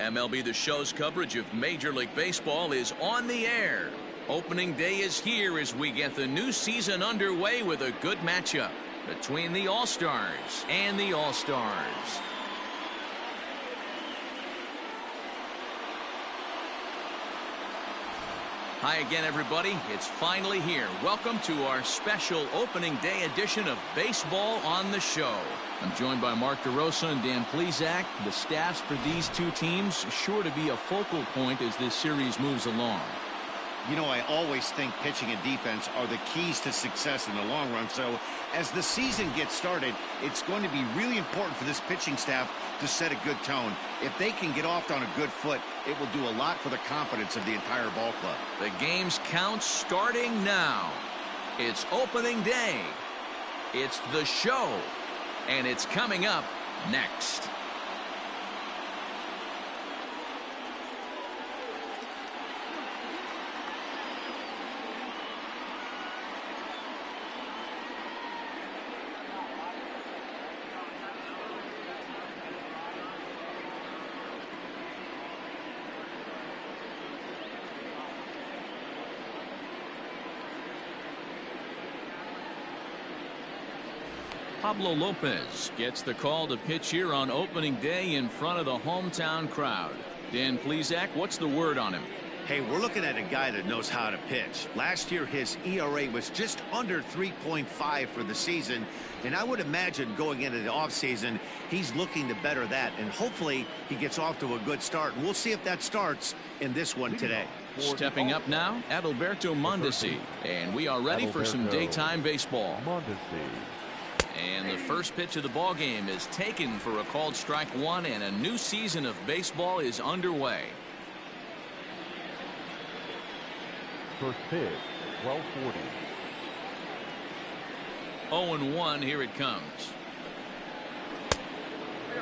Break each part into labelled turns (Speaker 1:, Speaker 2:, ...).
Speaker 1: MLB The Show's coverage of Major League Baseball is on the air. Opening day is here as we get the new season underway with a good matchup between the All-Stars and the All-Stars. Hi again, everybody. It's finally here. Welcome to our special opening day edition of Baseball on the Show. I'm joined by Mark DeRosa and Dan Plesac. The staffs for these two teams sure to be a focal point as this series moves along.
Speaker 2: You know, I always think pitching and defense are the keys to success in the long run. So as the season gets started, it's going to be really important for this pitching staff to set a good tone. If they can get off on a good foot, it will do a lot for the confidence of the entire ball club.
Speaker 1: The game's count starting now. It's opening day. It's the show. And it's coming up next. Pablo Lopez gets the call to pitch here on opening day in front of the hometown crowd. Dan Plesac, what's the word on him?
Speaker 2: Hey, we're looking at a guy that knows how to pitch. Last year, his ERA was just under 3.5 for the season. And I would imagine going into the offseason, he's looking to better that. And hopefully, he gets off to a good start. And we'll see if that starts in this one today.
Speaker 1: Stepping up now, Adalberto Mondesi. And we are ready for some daytime baseball. And the first pitch of the ball game is taken for a called strike one, and a new season of baseball is underway.
Speaker 3: First pitch, 12:40.
Speaker 1: 0-1, here it comes.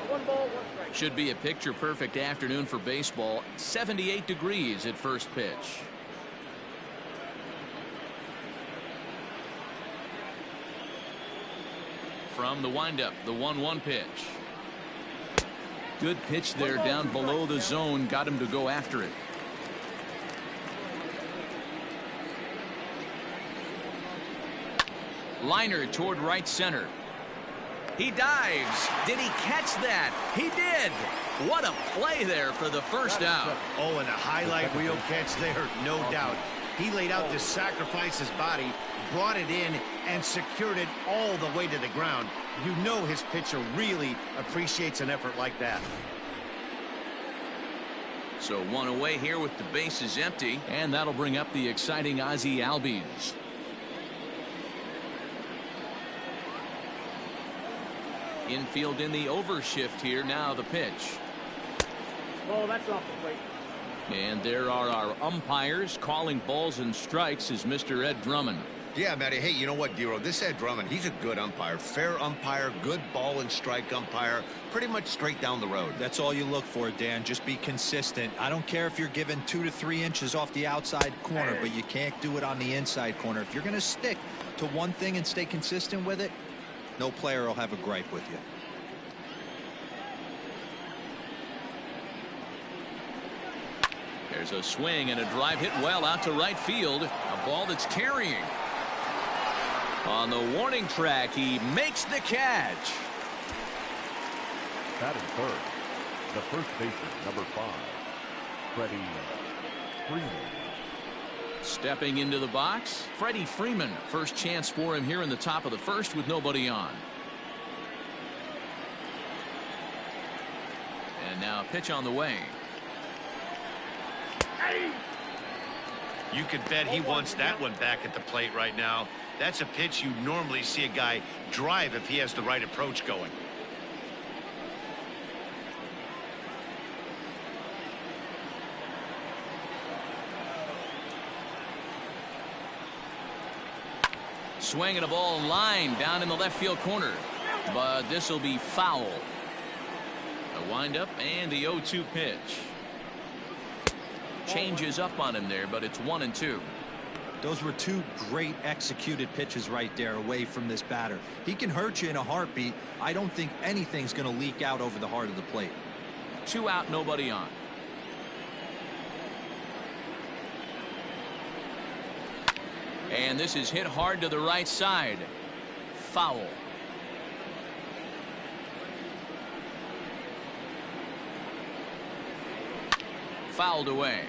Speaker 4: One ball, one strike.
Speaker 1: Should be a picture-perfect afternoon for baseball. 78 degrees at first pitch. From the windup, the 1-1 pitch. Good pitch there down below the zone. Got him to go after it. Liner toward right center. He dives. Did he catch that? He did. What a play there for the first out.
Speaker 2: Oh, and a highlight reel catch there, no doubt. He laid out to sacrifice his body, brought it in, and secured it all the way to the ground. You know his pitcher really appreciates an effort like that.
Speaker 1: So one away here with the bases empty, and that'll bring up the exciting Ozzie Albies. Infield in the overshift here. Now the pitch.
Speaker 4: Oh, that's off the plate.
Speaker 1: And there are our umpires calling balls and strikes is Mr. Ed Drummond.
Speaker 2: Yeah, Matty. Hey, you know what, Dero? This Ed Drummond, he's a good umpire. Fair umpire, good ball and strike umpire. Pretty much straight down the road.
Speaker 5: That's all you look for, Dan. Just be consistent. I don't care if you're given 2 to 3 inches off the outside corner, but you can't do it on the inside corner. If you're going to stick to one thing and stay consistent with it, no player will have a gripe with you.
Speaker 1: There's a swing and a drive hit well out to right field. A ball that's carrying. On the warning track, he makes the catch.
Speaker 3: Batting third, the first baseman, number 5, Freddie Freeman.
Speaker 1: Stepping into the box, Freddie Freeman. First chance for him here in the top of the first with nobody on. And now a pitch on the way.
Speaker 2: You could bet he wants that one back at the plate right now. That's a pitch you normally see a guy drive if he has the right approach going.
Speaker 1: Swing and a ball line down in the left field corner. But this will be foul. A windup and the 0-2 pitch. Changes up on him there, but it's 1-2.
Speaker 5: Those were two great executed pitches right there away from this batter. He can hurt you in a heartbeat. I don't think anything's going to leak out over the heart of the plate.
Speaker 1: 2 out, nobody on. And this is hit hard to the right side. Foul. Fouled away.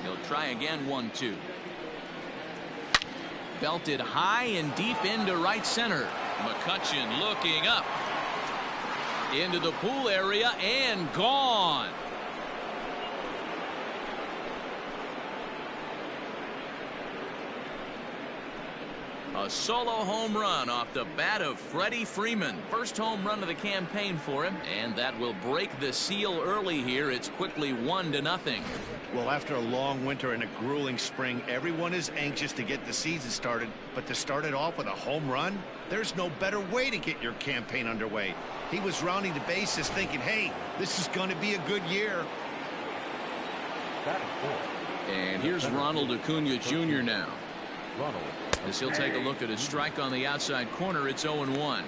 Speaker 1: He'll try again. 1-2. Belted high and deep into right center. McCutchen looking up into the pool area and gone. A solo home run off the bat of Freddie Freeman. First home run of the campaign for him, and that will break the seal early here. It's quickly 1-0.
Speaker 2: Well, after a long winter and a grueling spring, everyone is anxious to get the season started, but to start it off with a home run, there's no better way to get your campaign underway. He was rounding the bases thinking, hey, this is going to be a good year.
Speaker 1: And here's Ronald Acuna Jr. now.
Speaker 3: Ronald.
Speaker 1: As he'll take a look at a strike on the outside corner. It's 0-1.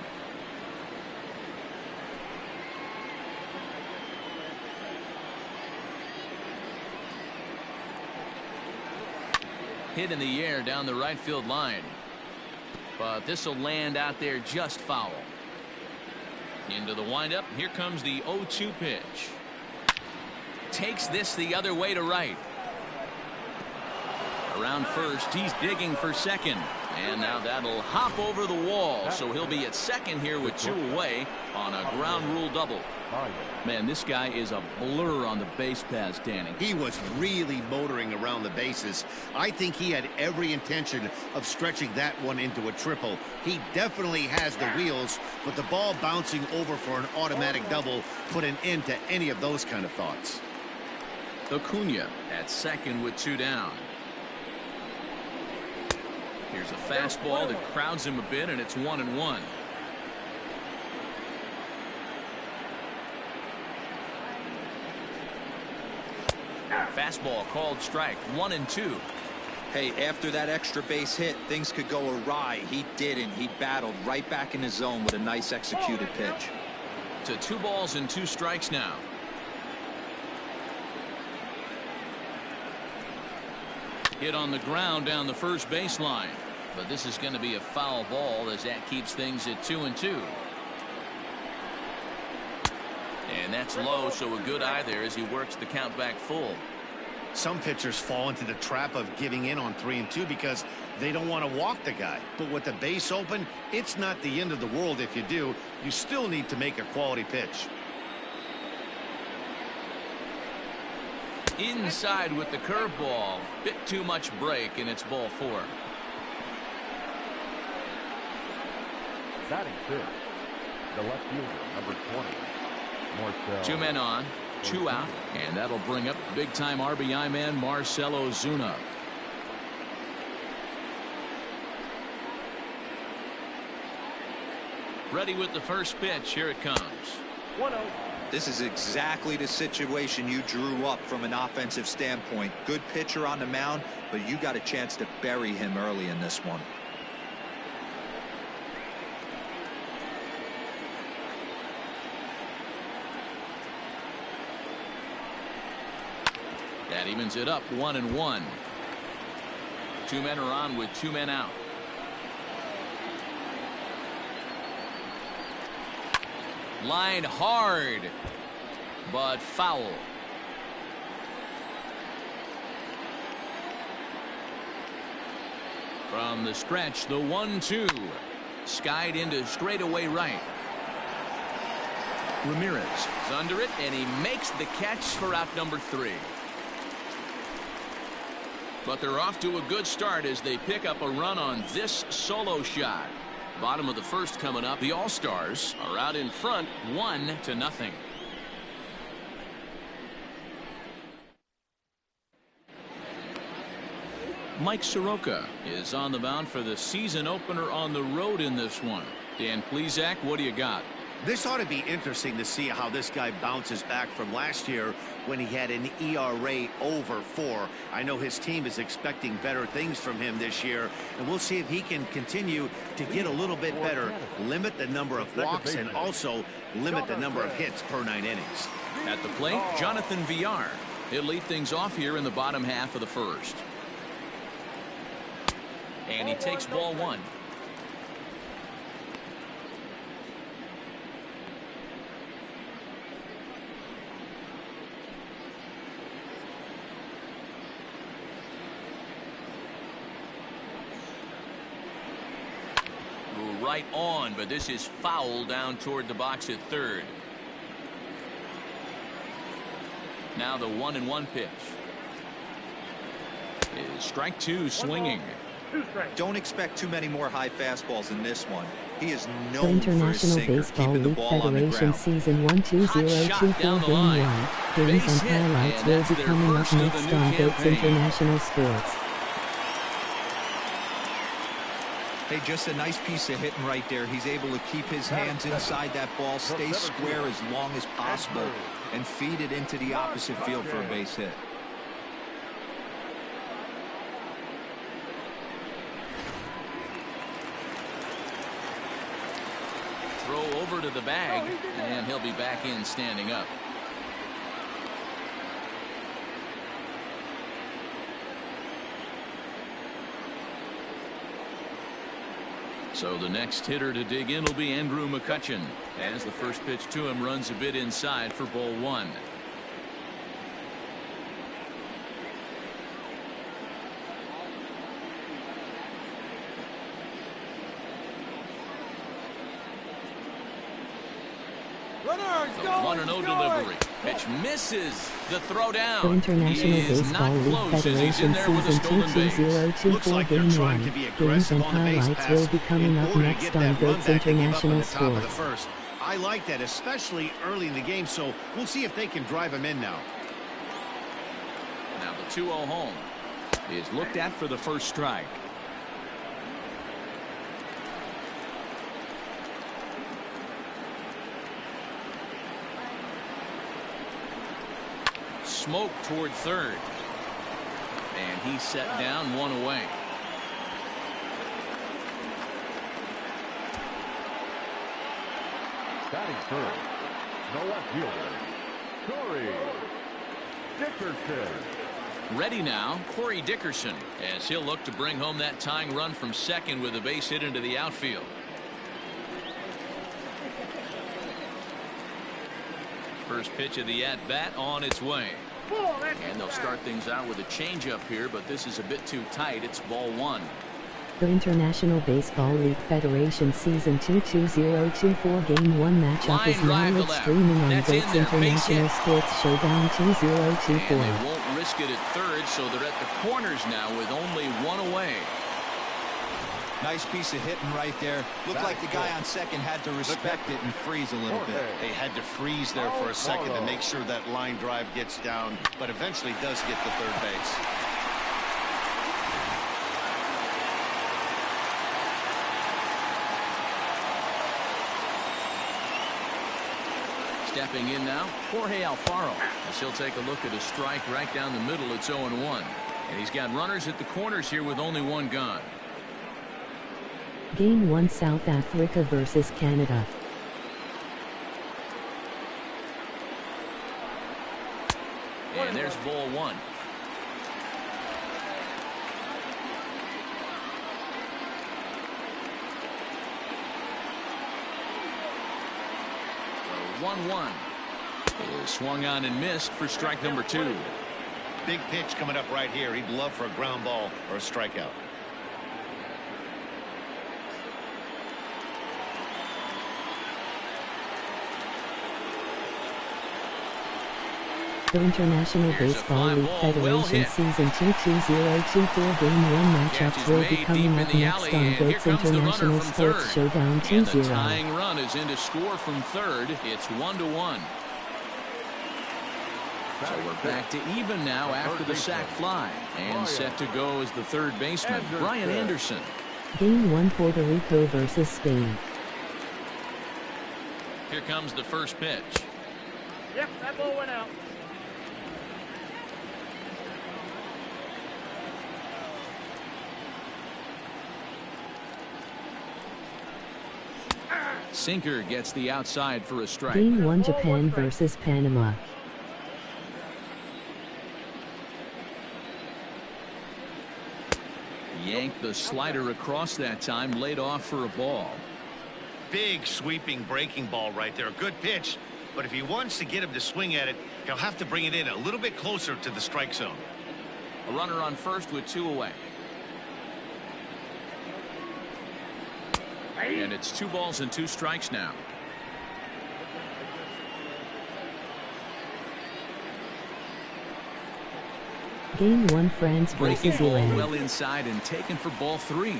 Speaker 1: Hit in the air down the right field line, but this will land out there just foul. Into the windup. Here comes the 0-2 pitch. Takes this the other way to right. Around first, he's digging for second, and now that'll hop over the wall, so he'll be at second here with 2 away on a ground rule double. Man, this guy is a blur on the base paths, Danny.
Speaker 2: He was really motoring around the bases. I think he had every intention of stretching that one into a triple. He definitely has the wheels, but the ball bouncing over for an automatic double put an end to any of those kind of thoughts.
Speaker 1: Acuna at second with 2 down. Here's a fastball that crowds him a bit, and it's 1-1. Fastball called strike. 1-2.
Speaker 5: Hey, after that extra base hit, things could go awry. He didn't. He battled right back in his zone with a nice executed pitch.
Speaker 1: To 2 balls and 2 strikes now. Hit on the ground down the first baseline, but this is going to be a foul ball as that keeps things at 2-2. And that's low, so a good eye there as he works the count back full.
Speaker 2: Some pitchers fall into the trap of giving in on 3-2 because they don't want to walk the guy. But with the base open, it's not the end of the world if you do. You still need to make a quality pitch.
Speaker 1: Inside with the curveball. Bit too much break, and it's ball 4.
Speaker 3: Batting fifth, the left fielder, number 20.
Speaker 1: 2 men on, 2 out, and that'll bring up big-time RBI man Marcell Ozuna. Ready with the first pitch. Here it comes.
Speaker 4: 1-0.
Speaker 5: This is exactly the situation you drew up from an offensive standpoint. Good pitcher on the mound, but you got a chance to bury him early in this one.
Speaker 1: That evens it up. 1-1. 2 men are on with 2 men out. Lined hard, but foul. From the stretch, the 1-2. Skied into straightaway right. Ramirez is under it, and he makes the catch for out number 3. But they're off to a good start as they pick up a run on this solo shot. Bottom of the first coming up. The All-Stars are out in front 1-0. Mike Soroka is on the mound for the season opener on the road in this one. Dan Plesac, what do you got?
Speaker 2: This ought to be interesting to see how this guy bounces back from last year when he had an ERA over 4. I know his team is expecting better things from him this year, and we'll see if he can continue to get a little bit better, limit the number of walks, and also limit the number of hits per 9 innings.
Speaker 1: At the plate, Jonathan Villar. He'll lead things off here in the bottom half of the first. And he takes ball one. Right on, but this is foul down toward the box at third. Now the 1-1 pitch. Is strike two swinging.
Speaker 5: Don't expect too many more high fastballs in this one. He is
Speaker 6: The
Speaker 5: known for his
Speaker 6: International
Speaker 5: sinker,
Speaker 6: Baseball
Speaker 5: keeping the
Speaker 6: League
Speaker 5: ball on the
Speaker 6: Federation
Speaker 5: ground.
Speaker 6: Season 1-2-0-2-4 Game 1. Games
Speaker 1: Base
Speaker 6: and
Speaker 1: hit,
Speaker 6: highlights
Speaker 1: and
Speaker 6: will
Speaker 1: that's
Speaker 6: be
Speaker 1: their
Speaker 6: coming up
Speaker 1: first of the
Speaker 6: next
Speaker 1: new
Speaker 6: on Goats
Speaker 1: campaign.
Speaker 6: International Sports.
Speaker 5: Hey, just a nice piece of hitting right there. He's able to keep his hands inside that ball, stay square as long as possible, and feed it into the opposite field for a base hit.
Speaker 1: Throw over to the bag, and he'll be back in standing up. So the next hitter to dig in will be Andrew McCutchen, as the first pitch to him runs a bit inside for ball one. The 1-0 delivery. Pitch misses. The throw down.
Speaker 6: The International
Speaker 1: He is
Speaker 6: Baseball
Speaker 1: not
Speaker 6: League
Speaker 1: close as he's in
Speaker 6: Federation
Speaker 1: there with a
Speaker 6: Season
Speaker 1: stolen base.
Speaker 6: 2-2-0-2-4
Speaker 2: Looks like they're
Speaker 6: Game
Speaker 2: trying
Speaker 6: 1.
Speaker 2: to be
Speaker 6: Games
Speaker 2: aggressive
Speaker 6: and
Speaker 2: on the base
Speaker 6: highlights will
Speaker 2: pass
Speaker 6: be coming
Speaker 2: in
Speaker 6: up
Speaker 2: order to
Speaker 6: next
Speaker 2: get
Speaker 6: on
Speaker 2: that run
Speaker 6: Goats
Speaker 2: back they gave up
Speaker 6: International
Speaker 2: on the top of the
Speaker 6: Sports.
Speaker 2: first. I like that, especially early in the game, so we'll see if they can drive him in now.
Speaker 1: Now the 2-0 home is looked at for the first strike. Smoke toward third. And he's set down, one away.
Speaker 3: Batting first, the left fielder, Corey Dickerson.
Speaker 1: Ready now, Corey Dickerson, as he'll look to bring home that tying run from second with a base hit into the outfield. First pitch of the at-bat on its way. And they'll start things out with a changeup here, but this is a bit too tight. It's ball one.
Speaker 6: The International Baseball League Federation Season 2-2-0-2-4 Game 1 matchup
Speaker 1: Line
Speaker 6: is now
Speaker 1: drive to
Speaker 6: live
Speaker 1: left.
Speaker 6: streaming on
Speaker 1: That's in
Speaker 6: Goats
Speaker 1: there. Base
Speaker 6: International
Speaker 1: hit.
Speaker 6: Sports Showdown
Speaker 1: And
Speaker 6: 2024.
Speaker 1: they won't risk it at third, so they're at the corners now with only one away.
Speaker 5: Nice piece of hitting right there. Looked like the guy on second had to respect it and freeze a little bit.
Speaker 2: They had to freeze there for a second to make sure that line drive gets down, but eventually does get to third base.
Speaker 1: Stepping in now, Jorge Alfaro, as he'll take a look at a strike right down the middle. It's 0-1. And he's got runners at the corners here with only one gone.
Speaker 6: Game 1 South Africa versus Canada.
Speaker 1: And there's ball one. So 1-1 is swung on and missed for strike number two.
Speaker 2: Big pitch coming up right here. He'd love for a ground ball or a strikeout.
Speaker 6: The International
Speaker 1: Here's a
Speaker 6: Baseball
Speaker 1: fly
Speaker 6: League
Speaker 1: ball, well
Speaker 6: Federation
Speaker 1: hit.
Speaker 6: Season 2-2-0-2-4 Game 1
Speaker 1: Catch
Speaker 6: matchups
Speaker 1: is
Speaker 6: will
Speaker 1: made
Speaker 6: be
Speaker 1: deep
Speaker 6: coming
Speaker 1: in
Speaker 6: up
Speaker 1: the
Speaker 6: next
Speaker 1: alley,
Speaker 6: on
Speaker 1: and here
Speaker 6: Goats
Speaker 1: comes the runner
Speaker 6: International
Speaker 1: from
Speaker 6: Sports
Speaker 1: third.
Speaker 6: Showdown
Speaker 1: And the
Speaker 6: 2-0.
Speaker 1: tying run is in to score from third. It's 1-1. So we're back to even now after the sac fly. And set to go as the third baseman, Brian Anderson.
Speaker 6: Game 1 Puerto Rico versus Spain.
Speaker 1: Here comes the first pitch.
Speaker 4: Yep, that ball went out.
Speaker 1: Sinker gets the outside for a strike.
Speaker 6: Game 1 Japan versus Panama.
Speaker 1: Yanked the slider across that time, laid off for a ball.
Speaker 2: Big sweeping breaking ball right there. A good pitch, but if he wants to get him to swing at it, he'll have to bring it in a little bit closer to the strike zone.
Speaker 1: A runner on first with 2 away. And it's 2 balls and 2 strikes now.
Speaker 6: Game 1, France
Speaker 1: Breaking
Speaker 6: versus
Speaker 1: ball
Speaker 6: Iran.
Speaker 1: well inside and taken for ball 3.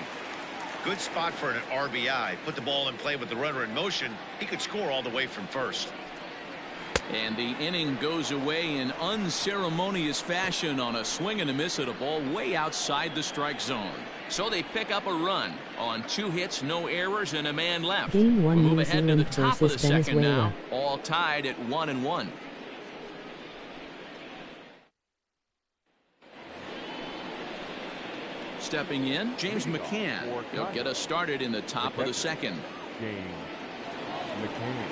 Speaker 2: Good spot for an RBI. Put the ball in play with the runner in motion. He could score all the way from first.
Speaker 1: And the inning goes away in unceremonious fashion on a swing and a miss at a ball way outside the strike zone. So they pick up a run on 2 hits, no errors, and a man left.
Speaker 6: Game 1,
Speaker 1: We move
Speaker 6: New
Speaker 1: ahead to the
Speaker 6: Zealand
Speaker 1: top of the
Speaker 6: versus
Speaker 1: second now,
Speaker 6: Venezuela.
Speaker 1: all tied at 1-1. Stepping in, James McCann. He'll get us started in the top of the second.
Speaker 3: James McCann.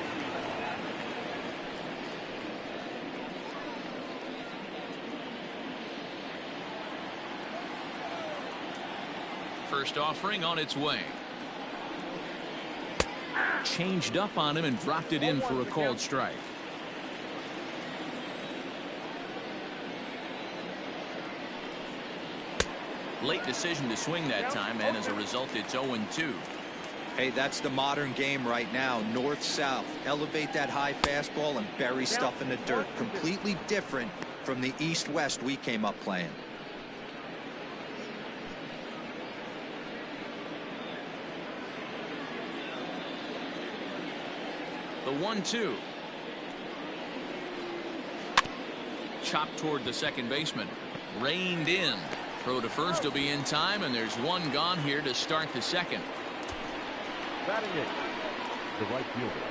Speaker 1: First offering on its way. Changed up on him and dropped it in for a called strike. Late decision to swing that time, and as a result, it's 0-2.
Speaker 5: Hey, that's the modern game right now. North-south. Elevate that high fastball and bury stuff in the dirt. Completely different from the east-west we came up playing.
Speaker 1: The 1-2. Chopped toward the second baseman. Reined in. Throw to first will be in time, and there's 1 gone here to start the second.
Speaker 3: Batting it, the right fielder,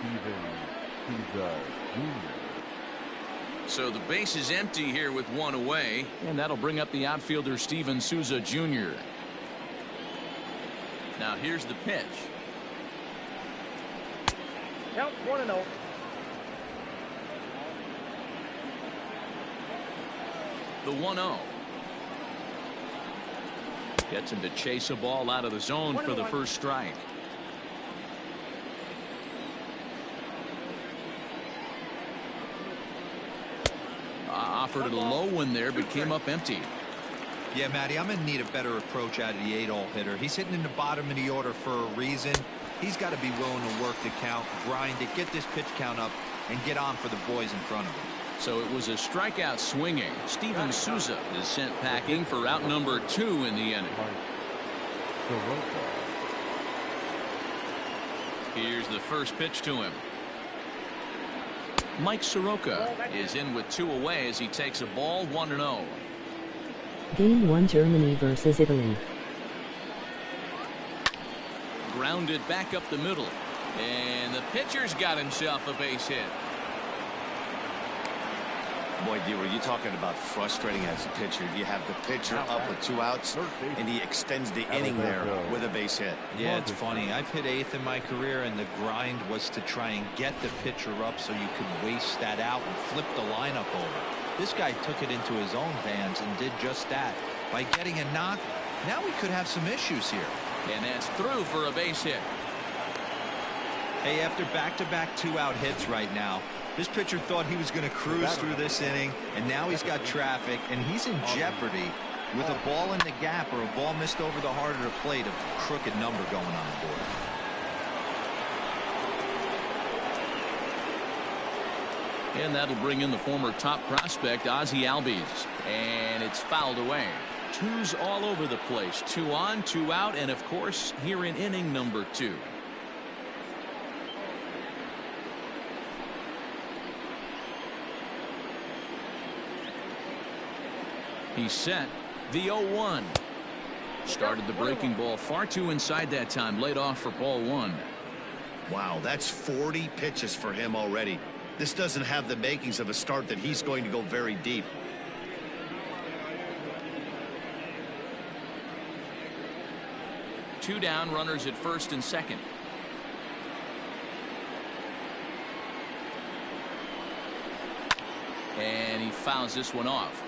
Speaker 3: Steven Souza Jr.
Speaker 1: So the base is empty here with 1 away, and that'll bring up the outfielder Steven Souza Jr. Now here's the pitch.
Speaker 4: Count 1-0.
Speaker 1: The 1-0. Gets him to chase a ball out of the zone for the first strike. Offered it a low one there, but came up empty.
Speaker 5: Yeah, Matty, I'm in need of better approach out of the 8-hole hitter. He's hitting in the bottom of the order for a reason. He's got to be willing to work the count, grind it, get this pitch count up, and get on for the boys in front of him.
Speaker 1: So it was a strikeout swinging. Steven Souza is sent packing for out number 2 in the inning. Here's the first pitch to him. Mike Soroka is in with 2 away as he takes a ball 1-0.
Speaker 6: Game 1, Germany versus Italy.
Speaker 1: Grounded back up the middle. And the pitcher's got himself a base hit.
Speaker 2: Boy, D, were you talking about frustrating as a pitcher? You have the pitcher up with 2 outs, and he extends the inning there with a base hit.
Speaker 5: Yeah, it's funny. I've hit 8th in my career, and the grind was to try and get the pitcher up so you could waste that out and flip the lineup over. This guy took it into his own hands and did just that. By getting a knock, now we could have some issues here.
Speaker 1: And that's through for a base hit.
Speaker 5: Hey, after back-to-back 2-out hits right now, this pitcher thought he was going to cruise through this inning, and now he's got traffic, and he's in jeopardy with a ball in the gap or a ball missed over the heart of the plate, a crooked number going on the board.
Speaker 1: And that'll bring in the former top prospect, Ozzie Albies. And it's fouled away. 2s all over the place. 2 on, 2 out, and of course, here in inning number 2. He's set. The 0-1. Started the breaking ball far too inside that time. Laid off for ball 1.
Speaker 2: Wow, that's 40 pitches for him already. This doesn't have the makings of a start that he's going to go very deep.
Speaker 1: Two down, runners at first and second. And he fouls this one off.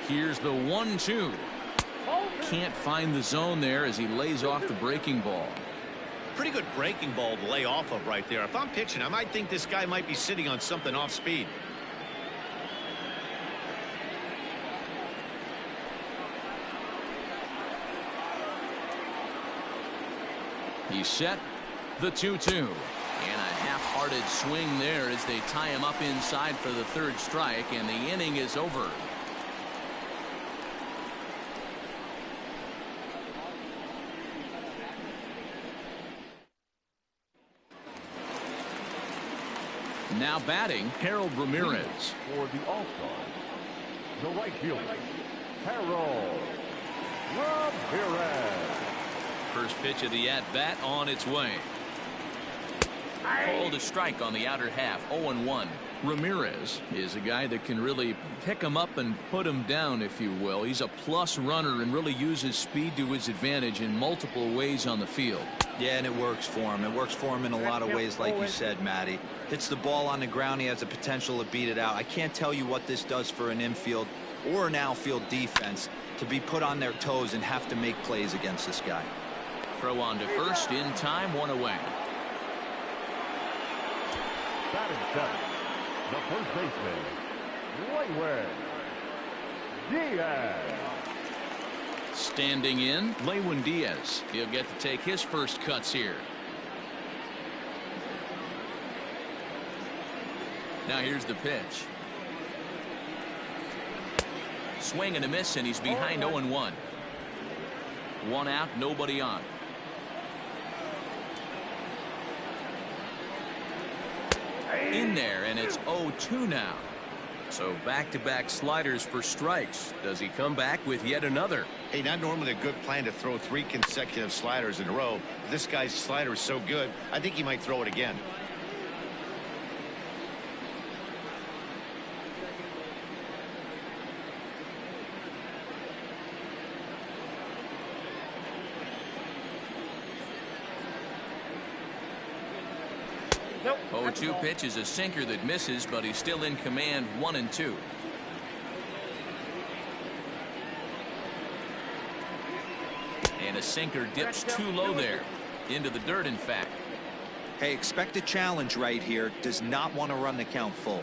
Speaker 1: Here's the 1-2. Can't find the zone there as he lays off the breaking ball.
Speaker 2: Pretty good breaking ball to lay off of right there. If I'm pitching, I might think this guy might be sitting on something off speed.
Speaker 1: He's set. The 2-2. And a half-hearted swing there as they tie him up inside for the third strike, and the inning is over. Now batting, Harold Ramirez.
Speaker 3: For the All-Star, the right fielder, Harold Ramirez.
Speaker 1: First pitch of the at-bat on its way. Called a strike on the outer half. 0-1. Ramirez is a guy that can really pick him up and put him down, if you will. He's a plus runner and really uses speed to his advantage in multiple ways on the field.
Speaker 5: Yeah, and it works for him. It works for him in a lot of ways, like you said, Matty. Hits the ball on the ground. He has the potential to beat it out. I can't tell you what this does for an infield or an outfield defense to be put on their toes and have to make plays against this guy.
Speaker 1: Throw on to first in time, 1 away.
Speaker 3: Batting seventh, the first baseman, Lewin Diaz.
Speaker 1: Standing in, Lewin Diaz. He'll get to take his first cuts here. Now here's the pitch. Swing and a miss, and he's behind 0-1. 1 out, nobody on. In there, and it's 0-2 now. So back-to-back sliders for strikes. Does he come back with yet another?
Speaker 2: Hey, not normally a good plan to throw 3 consecutive sliders in a row. This guy's slider is so good, I think he might throw it again.
Speaker 4: Nope.
Speaker 1: 0-2 pitch is a sinker that misses, but he's still in command. 1-2. And a sinker dips too low there. Into the dirt, in fact.
Speaker 5: Hey, expect a challenge right here. Does not want to run the count full.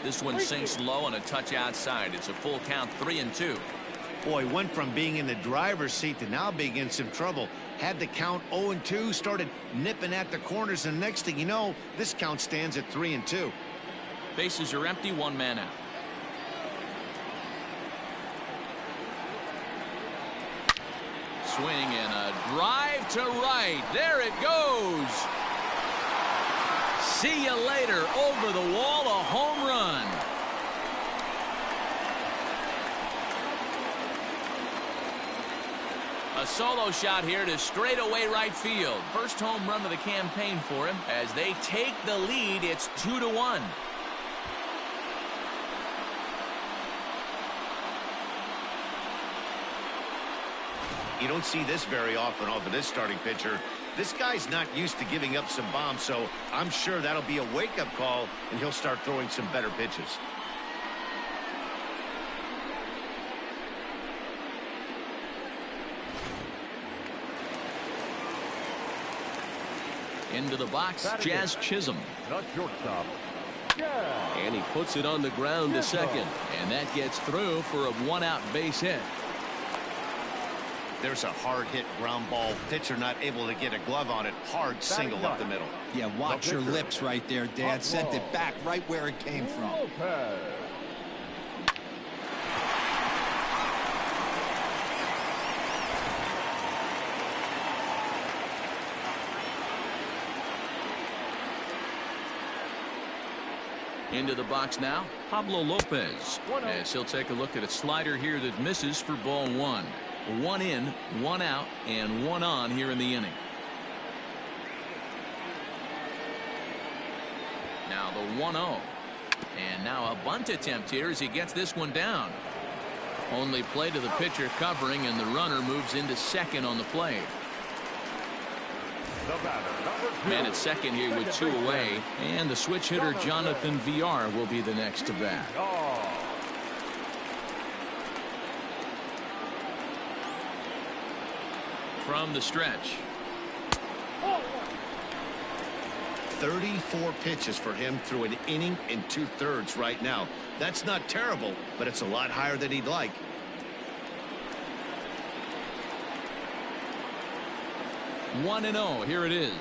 Speaker 1: This one sinks low and a touch outside. It's a full count, 3-2.
Speaker 2: Boy, went from being in the driver's seat to now being in some trouble. Had the count 0-2, started nipping at the corners, and next thing you know, this count stands at 3-2.
Speaker 1: Bases are empty, 1 man out. Swing and a drive to right. There it goes. See you later. Over the wall, a home run. A solo shot here to straightaway right field. First home run of the campaign for him. As they take the lead, it's 2-1.
Speaker 2: You don't see this very often off of this starting pitcher. This guy's not used to giving up some bombs, so I'm sure that'll be a wake-up call, and he'll start throwing some better pitches.
Speaker 1: Into the box, Jazz Chisholm.
Speaker 3: The shortstop, Jazz.
Speaker 1: And he puts it on the ground to second. And that gets through for a 1-out base hit.
Speaker 2: There's a hard hit ground ball. Pitcher not able to get a glove on it. Hard single up the middle.
Speaker 5: Yeah, watch your lips right there, Dad. Sent it back right where it came from.
Speaker 3: Lopez.
Speaker 1: Into the box now, Pablo Lopez. As he'll take a look at a slider here that misses for ball 1. 1 in, 1 out, and 1 on here in the inning. Now the 1-0. And now a bunt attempt here as he gets this one down. Only play to the pitcher covering, and the runner moves into second on the play.
Speaker 3: The batter, number 2.
Speaker 1: Man at second here with 2 away, and the switch hitter Jonathan VR will be the next to bat. From the stretch.
Speaker 2: 34 pitches for him through an inning and 2/3 right now. That's not terrible, but it's a lot higher than he'd like.
Speaker 1: One and 0. Here it is.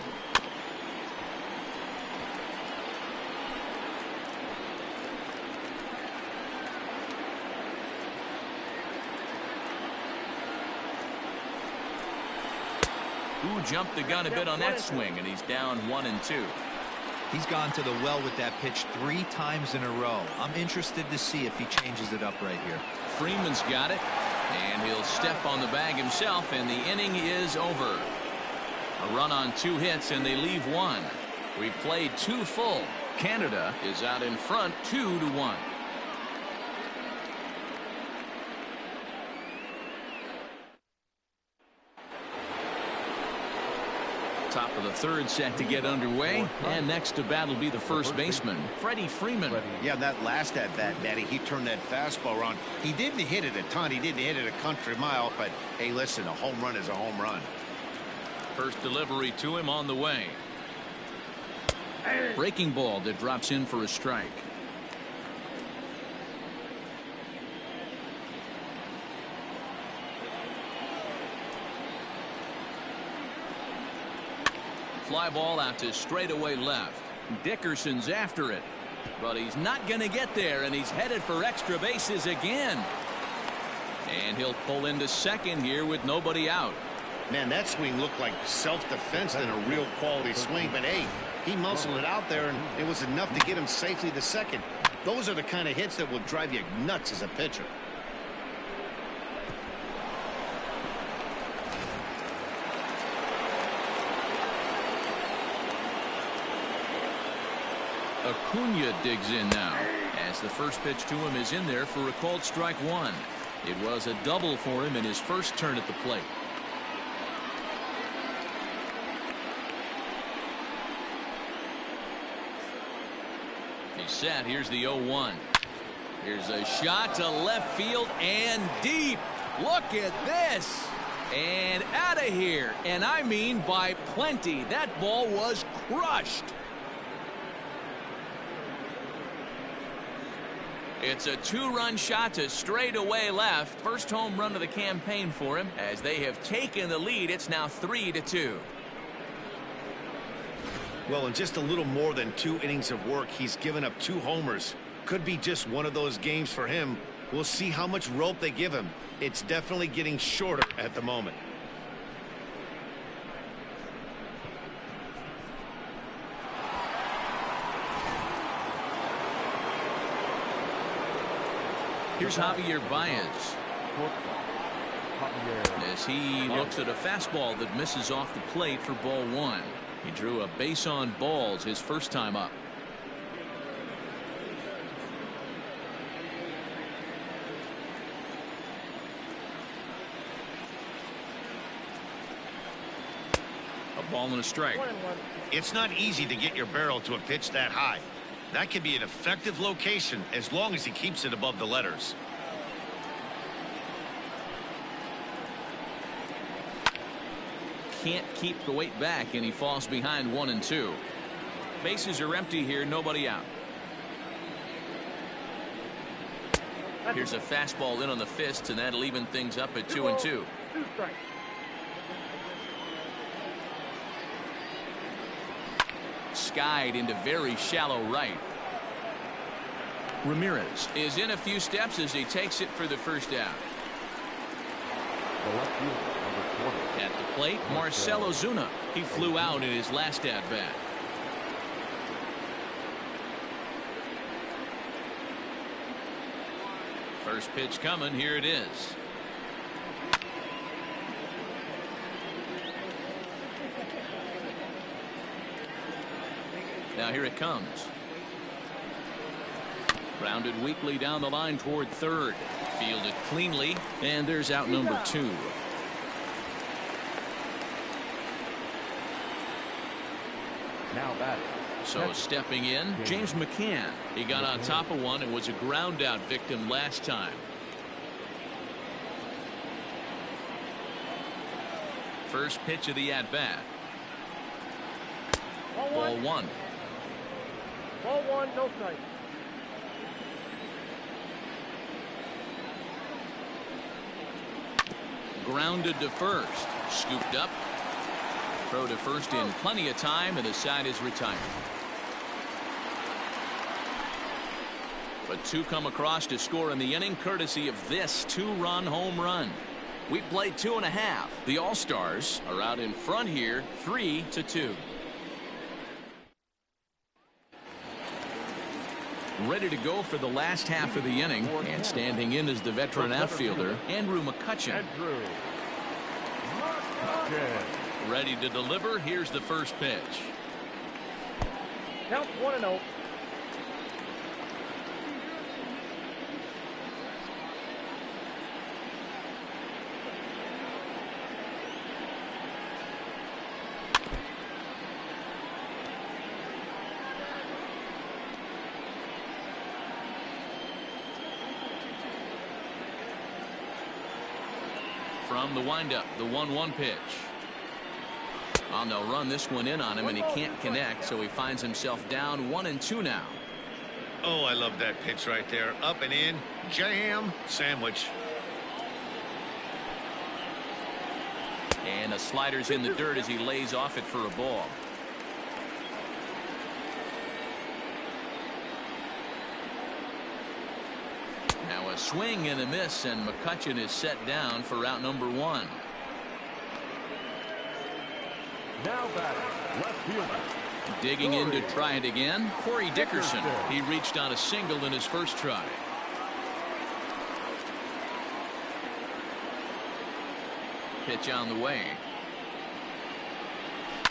Speaker 1: Who jumped the gun a bit on that swing, and he's down 1-2.
Speaker 5: He's gone to the well with that pitch 3 times in a row. I'm interested to see if he changes it up right here.
Speaker 1: Freeman's got it, and he'll step on the bag himself, and the inning is over. A run on 2 hits, and they leave 1. We played 2 full. Canada is out in front 2-1. Top of the 3rd set to get underway, and next to bat will be the first baseman, Freddie Freeman.
Speaker 2: Yeah, that last at bat, Daddy, he turned that fastball around. He didn't hit it a ton. He didn't hit it a country mile, but hey, listen, a home run is a home run.
Speaker 1: First delivery to him on the way. Breaking ball that drops in for a strike. Fly ball out to straightaway left. Dickerson's after it, but he's not going to get there, and he's headed for extra bases again. And he'll pull into second here with nobody out.
Speaker 2: Man, that swing looked like self-defense than a real quality swing, but hey, he muscled it out there, and it was enough to get him safely to second. Those are the kind of hits that will drive you nuts as a pitcher.
Speaker 1: Acuna digs in now, as the first pitch to him is in there for a called strike 1. It was a double for him in his first turn at the plate. He's set. Here's the 0-1. Here's a shot to left field and deep. Look at this. And out of here. And I mean by plenty. That ball was crushed. It's a 2-run shot to straightaway left. First home run of the campaign for him. As they have taken the lead, it's now 3-2.
Speaker 2: Well, in just a little more than 2 innings of work, he's given up 2 homers. Could be just one of those games for him. We'll see how much rope they give him. It's definitely getting shorter at the moment.
Speaker 1: Here's Javier Baez. As he looks at a fastball that misses off the plate for ball 1. He drew a base on balls his first time up. A ball and a strike.
Speaker 2: It's not easy to get your barrel to a pitch that high. That can be an effective location as long as he keeps it above the letters.
Speaker 1: Can't keep the weight back, and he falls behind 1-2. Bases are empty here, nobody out. Here's a fastball in on the fists, and that'll even things up at 2-2. Skied into very shallow right. Ramirez is in a few steps as he takes it for the first out. At the plate, Marcell Ozuna. He flew out in his last at-bat. First pitch coming. Here it is. Now here it comes. Grounded weakly down the line toward third. Fielded cleanly, and there's out number 2. So stepping in, James McCann. He got on top of one and was a ground out victim last time. First pitch of the at-bat. Ball one.
Speaker 4: Ball one, no strike.
Speaker 1: Grounded to first. Scooped up. Throw to first in plenty of time, and the side is retired. But two come across to score in the inning, courtesy of this two-run home run. We played 2.5. The All-Stars are out in front here, 3-2. Ready to go for the last half of the inning, and standing in is the veteran outfielder, Andrew McCutchen. Ready to deliver. Here's the first pitch.
Speaker 4: Count 1-0.
Speaker 1: From the windup, the 1-1 pitch. Oh, they'll run this one in on him, and he can't connect, so he finds himself down 1-2 now.
Speaker 2: Oh, I love that pitch right there. Up and in, jam, sandwich.
Speaker 1: And a slider's in the dirt as he lays off it for a ball. Now a swing and a miss, and McCutchen is set down for out number 1.
Speaker 3: Now batting, left fielder.
Speaker 1: Digging in to try it again, Corey Dickerson. He reached on a single in his first try. Pitch on the way.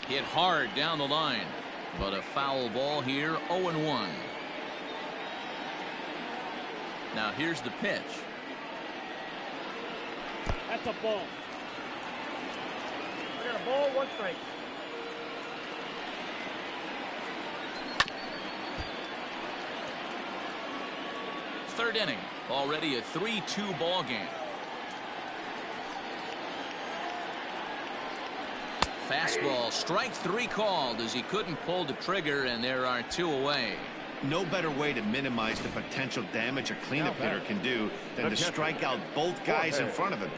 Speaker 1: Hit hard down the line, but a foul ball here, 0-1. Now here's the pitch.
Speaker 4: That's a ball. I got a ball, 1 strike.
Speaker 1: Third inning, already a 3-2 ball game. Fastball, strike 3 called as he couldn't pull the trigger, and there are 2 away.
Speaker 2: No better way to minimize the potential damage a cleanup hitter can do than to strike out both guys in front of him.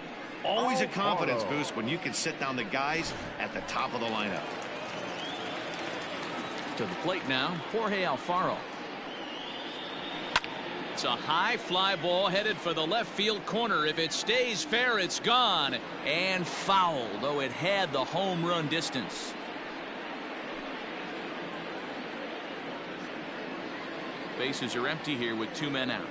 Speaker 2: Always a confidence boost when you can sit down the guys at the top of the lineup.
Speaker 1: To the plate now, Jorge Alfaro. It's a high fly ball headed for the left field corner. If it stays fair, it's gone and foul, though it had the home run distance. Bases are empty here with 2 men out.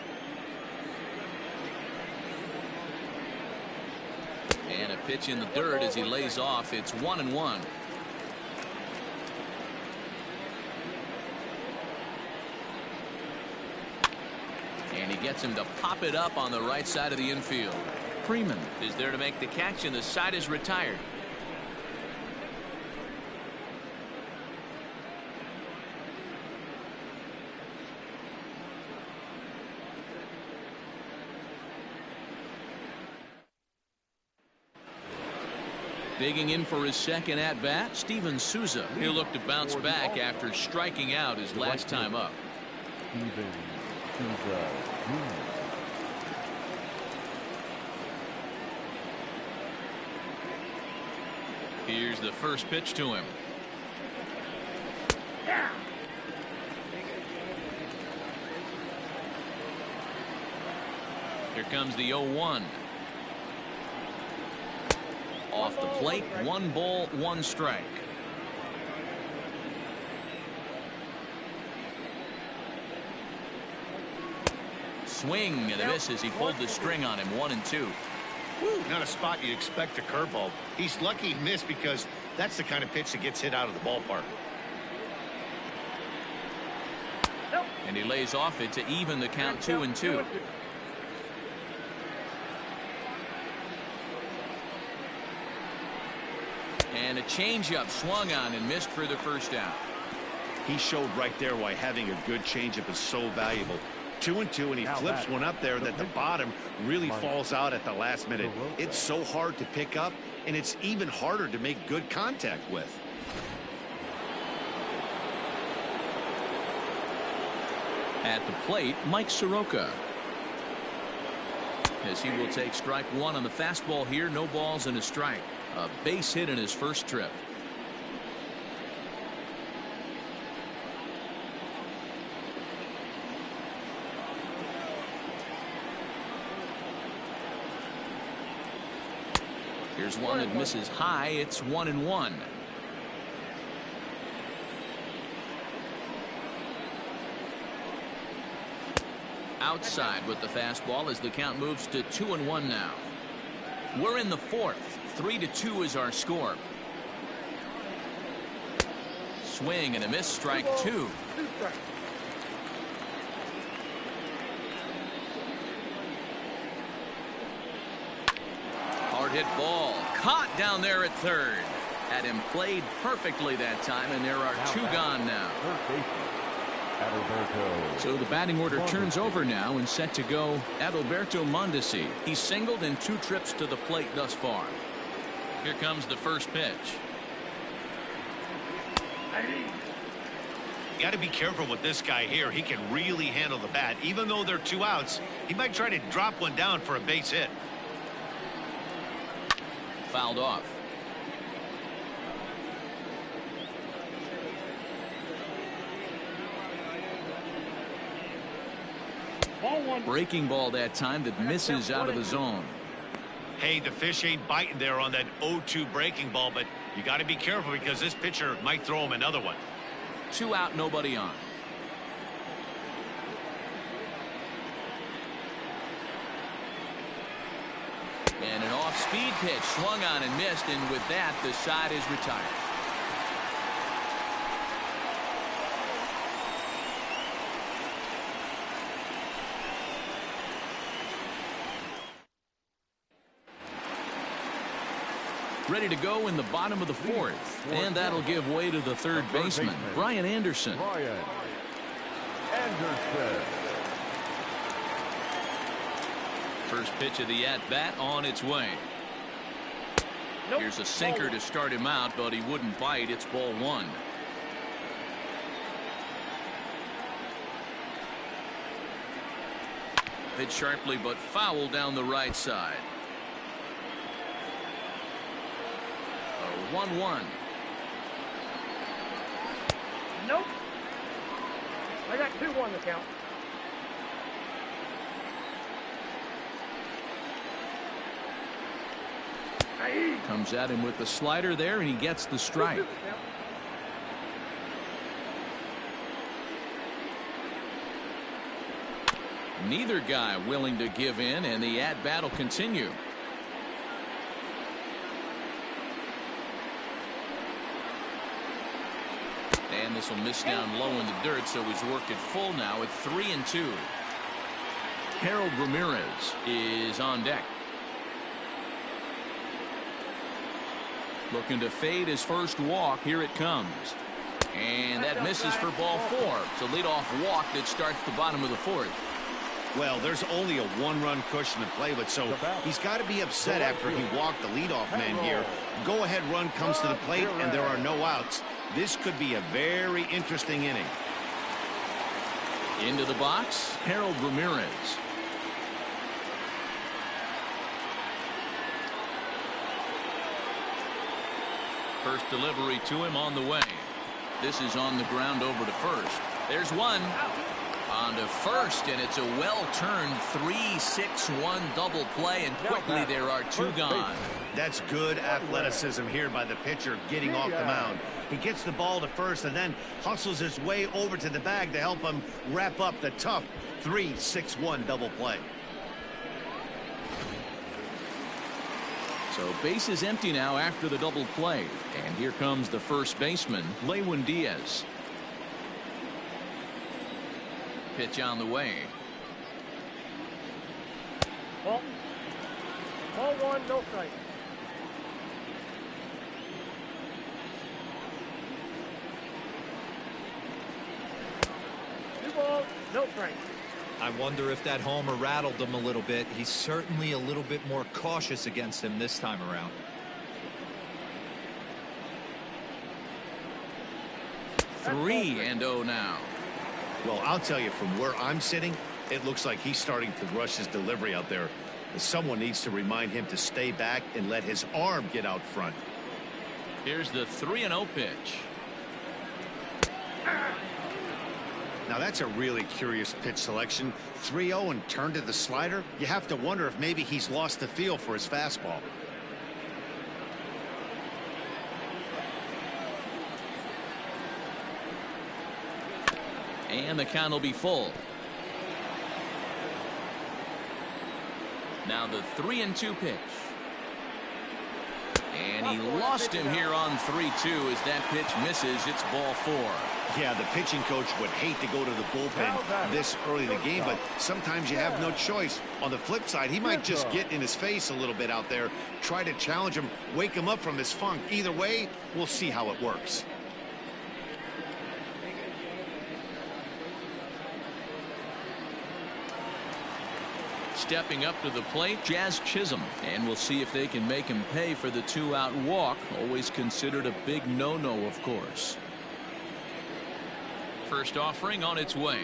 Speaker 1: And a pitch in the dirt as he lays off. It's 1-1. And he gets him to pop it up on the right side of the infield. Freeman is there to make the catch, and the side is retired. Digging in for his second at-bat, Steven Souza. He'll look to bounce back after striking out his last time up.
Speaker 3: Steven Souza.
Speaker 1: Here's the first pitch to him. Here comes the 0-1. Off the plate, 1 ball, 1 strike. Swing and a miss as he pulled the string on him. 1-2.
Speaker 2: Not a spot you'd expect a curveball. He's lucky he missed because that's the kind of pitch that gets hit out of the ballpark.
Speaker 1: And he lays off it to even the count 2-2. And a changeup swung on and missed for the first out.
Speaker 2: He showed right there why having a good changeup is so valuable. 2-2, and he flips one up there that the bottom really falls out at the last minute. It's so hard to pick up, and it's even harder to make good contact with.
Speaker 1: At the plate, Mike Soroka. As he will take strike one on the fastball here. No balls and a strike. A base hit in his first trip. Here's one that misses high. It's 1-1. Outside with the fastball as the count moves to 2-1 now. We're in the fourth. 3-2 is our score. Swing and a miss. Strike two. Hard hit ball. Caught down there at third. Had him played perfectly that time, and there are two gone now. So the batting order turns over now and set to go Adalberto Mondesi. He's singled in 2 trips to the plate thus far. Here comes the first pitch.
Speaker 2: You got to be careful with this guy here. He can really handle the bat. Even though they're 2 outs, he might try to drop one down for a base hit.
Speaker 1: Fouled off. Breaking ball that time that misses out of the zone.
Speaker 2: Hey, the fish ain't biting there on that 0-2 breaking ball, but you got to be careful because this pitcher might throw him another one.
Speaker 1: 2 out, nobody on. And an off-speed pitch swung on and missed, and with that the side is retired. Ready to go in the bottom of the fourth, and that'll give way to the third baseman, Brian Anderson. First pitch of the at-bat on its way. Here's a sinker to start him out, but he wouldn't bite. It's ball one. Hit sharply but foul down the right side. 1-1.
Speaker 4: Nope. I got 2-1 to count.
Speaker 1: Comes at him with the slider there, and he gets the strike. Neither guy willing to give in, and the at-bat will continue. And this will miss down low in the dirt, so he's worked it full now at 3-2. Harold Ramirez is on deck. Looking to fade his first walk. Here it comes. And that misses for ball 4. It's a leadoff walk that starts the bottom of the fourth.
Speaker 2: Well, there's only a 1-run cushion to play with, so he's got to be upset after he walked the leadoff man here. Go-ahead run comes to the plate, and there are no outs. This could be a very interesting inning.
Speaker 1: Into the box, Harold Ramirez. First delivery to him on the way. This is on the ground over to first. There's one. On to first, and it's a well-turned 3-6-1 double play, and quickly there are 2 gone.
Speaker 2: That's good athleticism here by the pitcher getting off the mound. He gets the ball to first and then hustles his way over to the bag to help him wrap up the tough 3-6-1 double play.
Speaker 1: So base is empty now after the double play, and here comes the first baseman, Lewin Diaz. Pitch on the way.
Speaker 4: Ball 1, no strike. No strike.
Speaker 5: I wonder if that homer rattled him a little bit. He's certainly a little bit more cautious against him this time around.
Speaker 1: 3-0 now.
Speaker 2: Well, I'll tell you, from where I'm sitting, it looks like he's starting to rush his delivery out there. Someone needs to remind him to stay back and let his arm get out front.
Speaker 1: Here's the 3-0 pitch.
Speaker 2: Now that's a really curious pitch selection. 3-0 and turned to the slider. You have to wonder if maybe he's lost the feel for his fastball.
Speaker 1: And the count will be full. Now the 3-2 pitch. And he lost him here on 3-2 as that pitch misses. It's ball 4.
Speaker 2: Yeah, the pitching coach would hate to go to the bullpen this early in the game, but sometimes you have no choice. On the flip side, he might just get in his face a little bit out there, try to challenge him, wake him up from his funk. Either way, we'll see how it works.
Speaker 1: Stepping up to the plate, Jazz Chisholm, and we'll see if they can make him pay for the 2-out walk. Always considered a big no-no, of course. First offering on its way.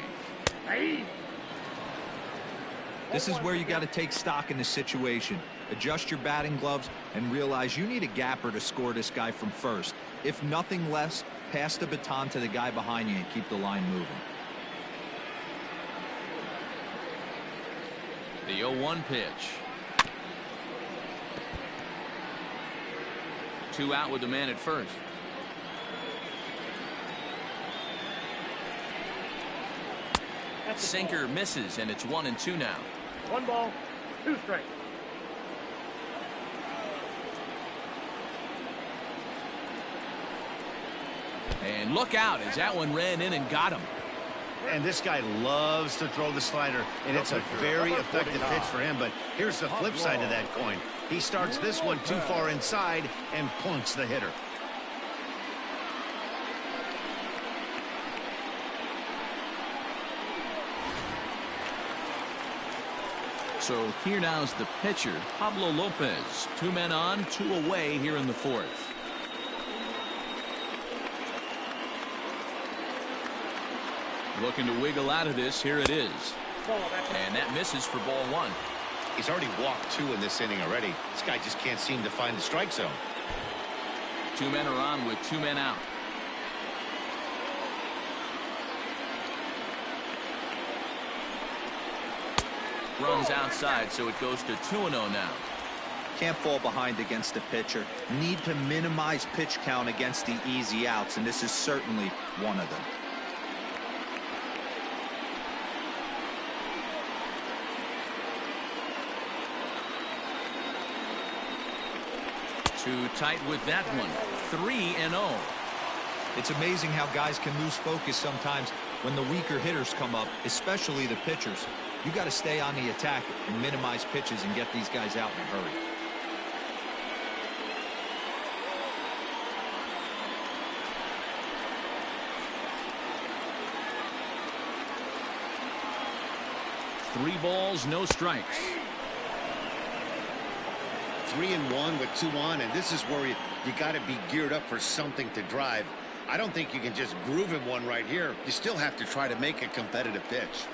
Speaker 5: This is where you got to take stock in the situation. Adjust your batting gloves and realize you need a gapper to score this guy from first. If nothing less, pass the baton to the guy behind you and keep the line moving.
Speaker 1: The 0-1 pitch. 2 out with the man at first. Sinker misses, and it's 1-2 now.
Speaker 4: 1 ball, 2 strikes.
Speaker 1: And look out as that one ran in and got him.
Speaker 2: And this guy loves to throw the slider, and it's a very effective pitch for him. But here's the flip side of that coin. He starts this one too far inside and plunks the hitter.
Speaker 1: So here now is the pitcher, Pablo Lopez. 2 men on, 2 away here in the 4th. Looking to wiggle out of this. Here it is. And that misses for ball 1.
Speaker 2: He's already walked 2 in this inning already. This guy just can't seem to find the strike zone.
Speaker 1: 2 men are on with 2 men out. Runs outside, so it goes to 2-0 now.
Speaker 5: Can't fall behind against the pitcher. Need to minimize pitch count against the easy outs, and this is certainly one of them.
Speaker 1: Too tight with that one. 3-0.
Speaker 5: It's amazing how guys can lose focus sometimes when the weaker hitters come up, especially the pitchers. You got to stay on the attack and minimize pitches and get these guys out in a hurry.
Speaker 1: Three balls, no strikes.
Speaker 2: 3-1 with 2 on, and this is where you got to be geared up for something to drive. I don't think you can just groove him one right here. You still have to try to make a competitive pitch.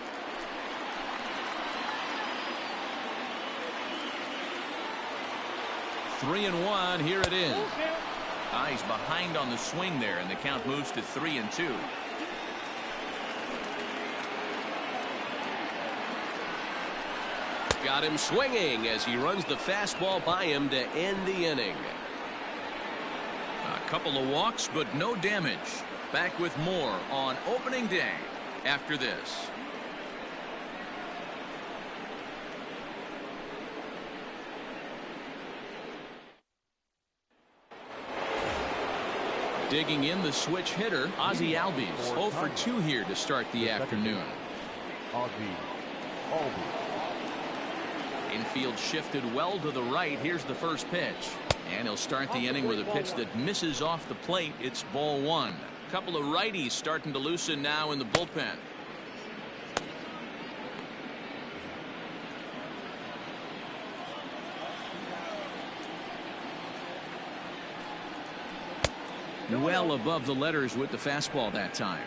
Speaker 1: Three and 1. Here it is. He's behind on the swing there, and the count moves to 3-2. Got him swinging as he runs the fastball by him to end the inning. A couple of walks, but no damage. Back with more on opening day after this. Digging in, the switch hitter, Ozzie Albies. 0 for 2 here to start the afternoon. Infield shifted well to the right. Here's the first pitch. And he'll start the inning with a pitch that misses off the plate. It's ball 1. A couple of righties starting to loosen now in the bullpen. well above the letters with the fastball that time.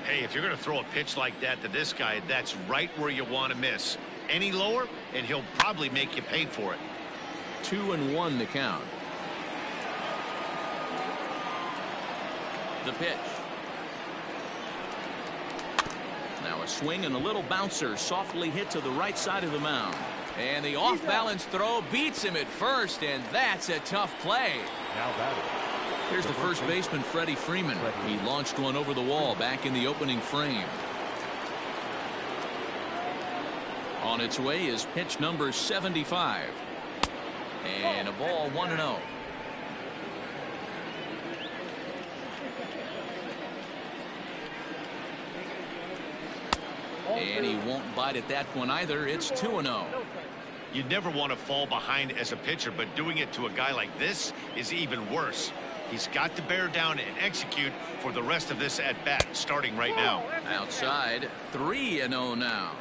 Speaker 2: Hey, if you're going to throw a pitch like that to this guy, that's right where you want to miss. Any lower, and he'll probably make you pay for it.
Speaker 1: 2-1 the count. The pitch. Now a swing and a little bouncer softly hit to the right side of the mound. And the off-balance throw beats him at first, and that's a tough play.
Speaker 3: Now batting.
Speaker 1: Here's the first baseman, Freddie Freeman. He launched one over the wall back in the opening frame. On its way is pitch number 75. And a ball 1-0. And he won't bite at that one either. It's 2-0.
Speaker 2: You never want to fall behind as a pitcher, but doing it to a guy like this is even worse. He's got to bear down and execute for the rest of this at-bat, starting right now.
Speaker 1: Outside, 3-0 now.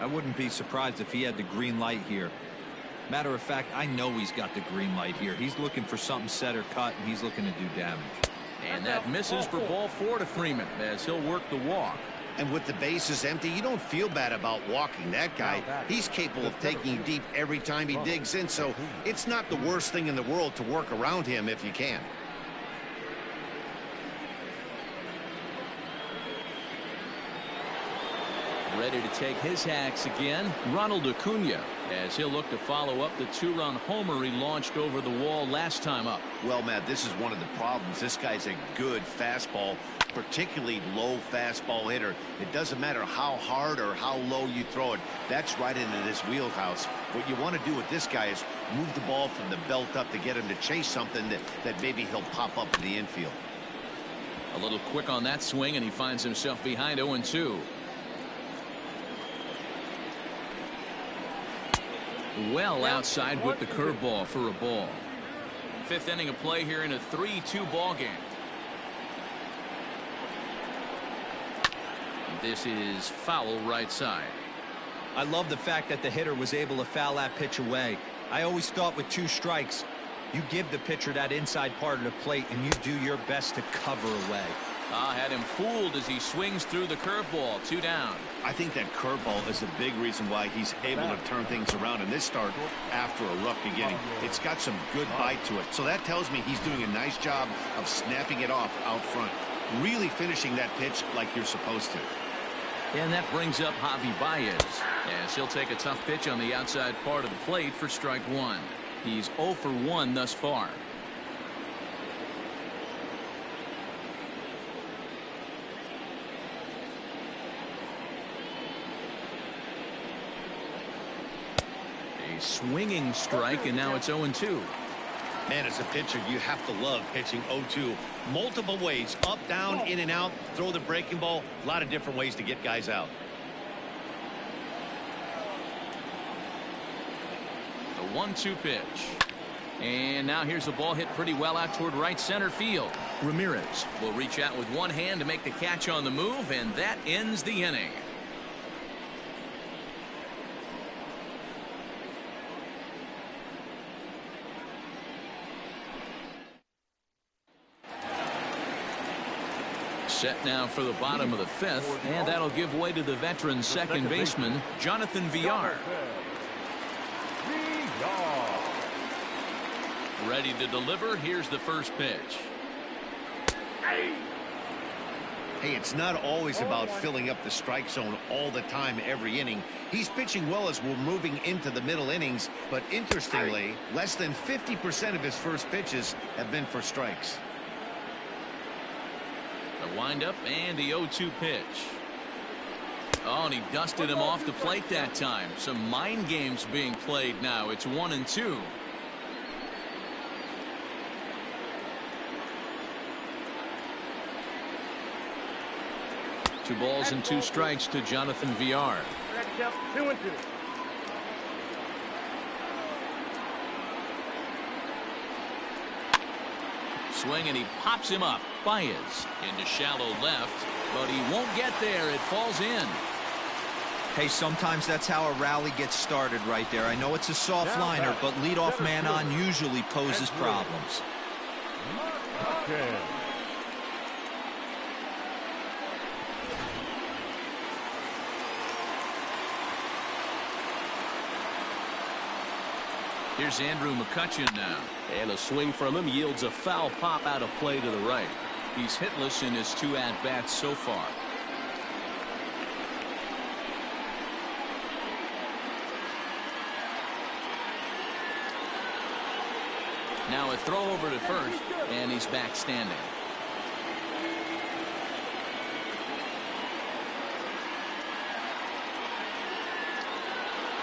Speaker 5: I wouldn't be surprised if he had the green light here. Matter of fact, I know he's got the green light here. He's looking for something set or cut, and he's looking to do damage.
Speaker 1: And that misses for ball 4 to Freeman as he'll work the walk.
Speaker 2: And with the bases empty, you don't feel bad about walking that guy. He's capable of taking you deep every time he digs in, so it's not the worst thing in the world to work around him if you can.
Speaker 1: Ready to take his hacks again, Ronald Acuna, as he'll look to follow up the 2-run homer he launched over the wall last time up.
Speaker 2: Well, Matt, this is one of the problems. This guy's a good fastball, particularly low fastball hitter. It doesn't matter how hard or how low you throw it. That's right into this wheelhouse. What you want to do with this guy is move the ball from the belt up to get him to chase something that maybe he'll pop up in the infield.
Speaker 1: A little quick on that swing, and he finds himself behind 0-2. Well outside with the curveball for a ball. 5th inning of play here in a 3-2 ball game. This is foul right side.
Speaker 5: I love the fact that the hitter was able to foul that pitch away. I always thought with 2 strikes, you give the pitcher that inside part of the plate and you do your best to cover away.
Speaker 1: Had him fooled as he swings through the curveball. 2 down.
Speaker 2: I think that curveball is a big reason why he's able to turn things around in this start after a rough beginning. It's got some good bite to it. So that tells me he's doing a nice job of snapping it off out front. Really finishing that pitch like you're supposed to.
Speaker 1: And that brings up Javi Baez, as he'll take a tough pitch on the outside part of the plate for strike 1. He's 0 for 1 thus far. A swinging strike, and now it's 0-2.
Speaker 2: Man, as a pitcher, you have to love pitching 0-2. Multiple ways, up, down, in and out, throw the breaking ball. A lot of different ways to get guys out.
Speaker 1: The 1-2 pitch. And now here's a ball hit pretty well out toward right center field. Ramirez will reach out with one hand to make the catch on the move, and that ends the inning. Set now for the bottom of the 5th, and that'll give way to the veteran second baseman, Jonathan Villar. Ready to deliver. Here's the first pitch.
Speaker 2: Hey, it's not always about filling up the strike zone all the time every inning. He's pitching well as we're moving into the middle innings, but interestingly, less than 50% of his first pitches have been for strikes.
Speaker 1: The windup and the 0-2 pitch. Oh, and he dusted him off the plate that time. Some mind games being played now. It's 1-2. Two balls and 2 strikes to Jonathan Villar.
Speaker 4: 2-2.
Speaker 1: Swing, and he pops him up. Baez into shallow left, but he won't get there. It falls in.
Speaker 5: Hey, sometimes that's how a rally gets started right there. I know it's a soft liner, but leadoff man on usually poses problems.
Speaker 3: 10.
Speaker 1: Here's Andrew McCutcheon now.
Speaker 7: And a swing from him yields a foul pop out of play to the right.
Speaker 1: He's hitless in his 2 at-bats so far. Now a throw over to first, and he's back standing.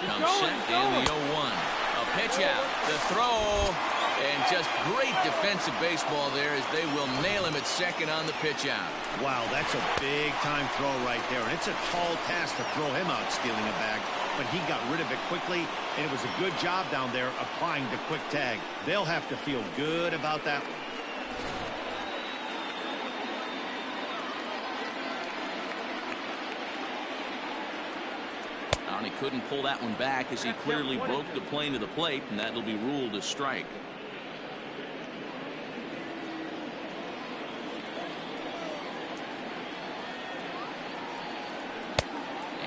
Speaker 1: Comes set in the 0-1. A pitch out. The throw. And just great defensive baseball there as they will nail him at second on the pitch out.
Speaker 2: Wow, that's a big-time throw right there. And it's a tall task to throw him out stealing a bag. But he got rid of it quickly, and it was a good job down there applying the quick tag. They'll have to feel good about that one.
Speaker 1: And he couldn't pull that one back as he clearly broke the plane to the plate, and that'll be ruled a strike.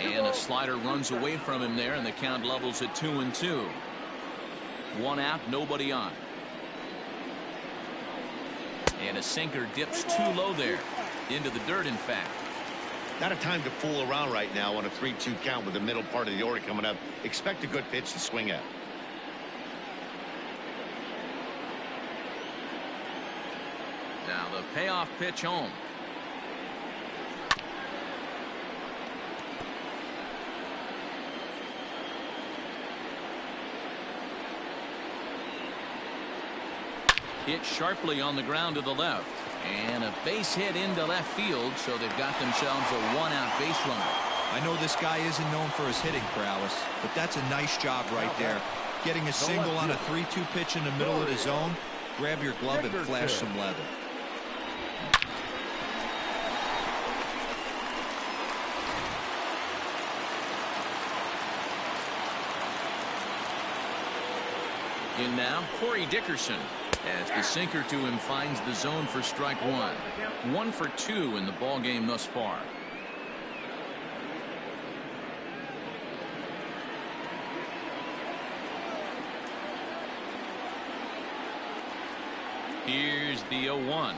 Speaker 1: And a slider runs away from him there, and the count levels at 2-2. 1 out, nobody on. And a sinker dips too low there. Into the dirt, in fact.
Speaker 2: Not a time to fool around right now on a 3-2 count with the middle part of the order coming up. Expect a good pitch to swing at.
Speaker 1: Now the payoff pitch home. Hit sharply on the ground to the left. And a base hit into left field, so they've got themselves a 1-out base runner.
Speaker 5: I know this guy isn't known for his hitting prowess, but that's a nice job right there. Getting a single on a 3-2 pitch in the middle of the zone. Grab your glove and flash some leather.
Speaker 1: In now, Corey Dickerson. As the sinker to him finds the zone for strike 1. 1 for 2 in the ball game thus far. Here's the 0-1.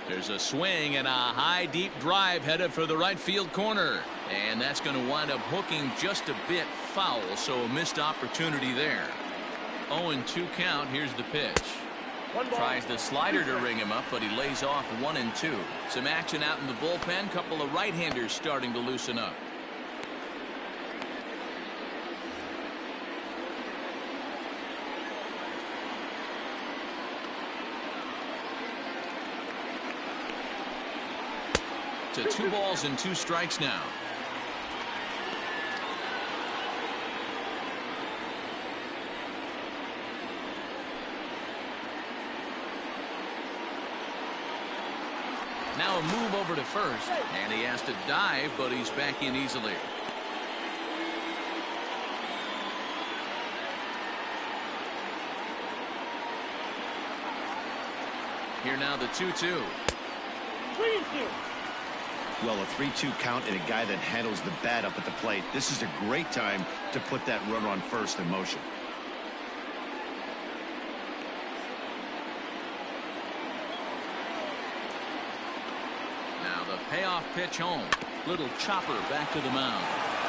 Speaker 1: There's a swing and a high deep drive headed for the right field corner. And that's going to wind up hooking just a bit foul, so a missed opportunity there. 0-2 count. Here's the pitch. Tries the slider to ring him up, but he lays off 1-2. Some action out in the bullpen. Couple of right-handers starting to loosen up. To 2 balls and 2 strikes now. Now a move over to first, and he has to dive, but he's back in easily. Here now the 2-2.
Speaker 2: Well, a 3-2 count and a guy that handles the bat up at the plate. This is a great time to put that runner on first in motion.
Speaker 1: Payoff pitch home. Little chopper back to the mound.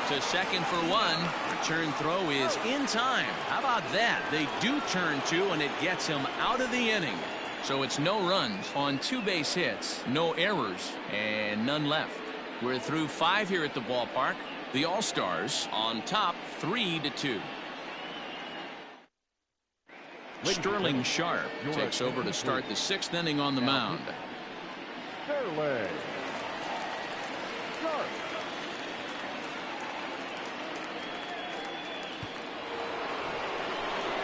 Speaker 1: To second for 1. Return throw is in time. How about that? They do turn 2, and it gets him out of the inning. So it's no runs on 2 base hits, no errors, and none left. We're through 5 here at the ballpark. The All-Stars on top 3-2. Sterling Sharp takes over to start the 6th inning on the mound.
Speaker 3: Sterling.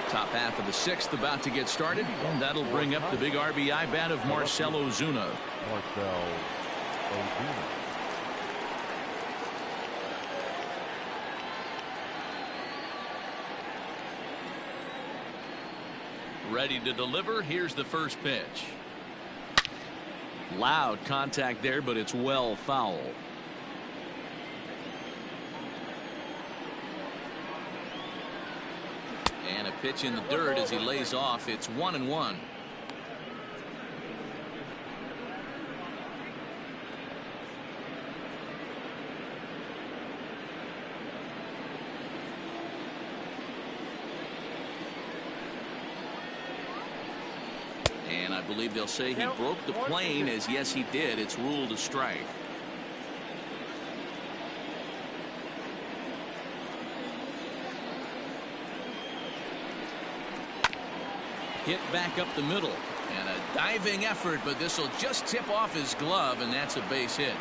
Speaker 1: Top half of the 6th about to get started, and that'll bring up the big RBI bat of Marcell Ozuna.
Speaker 3: Marcell Ozuna.
Speaker 1: Ready to deliver. Here's the first pitch. Loud contact there, but it's well foul. And a pitch in the dirt as he lays off. It's 1-1. And I believe they'll say he broke the plane, as yes he did. It's ruled a strike. Hit back up the middle, and a diving effort, but this will just tip off his glove, and that's a base hit.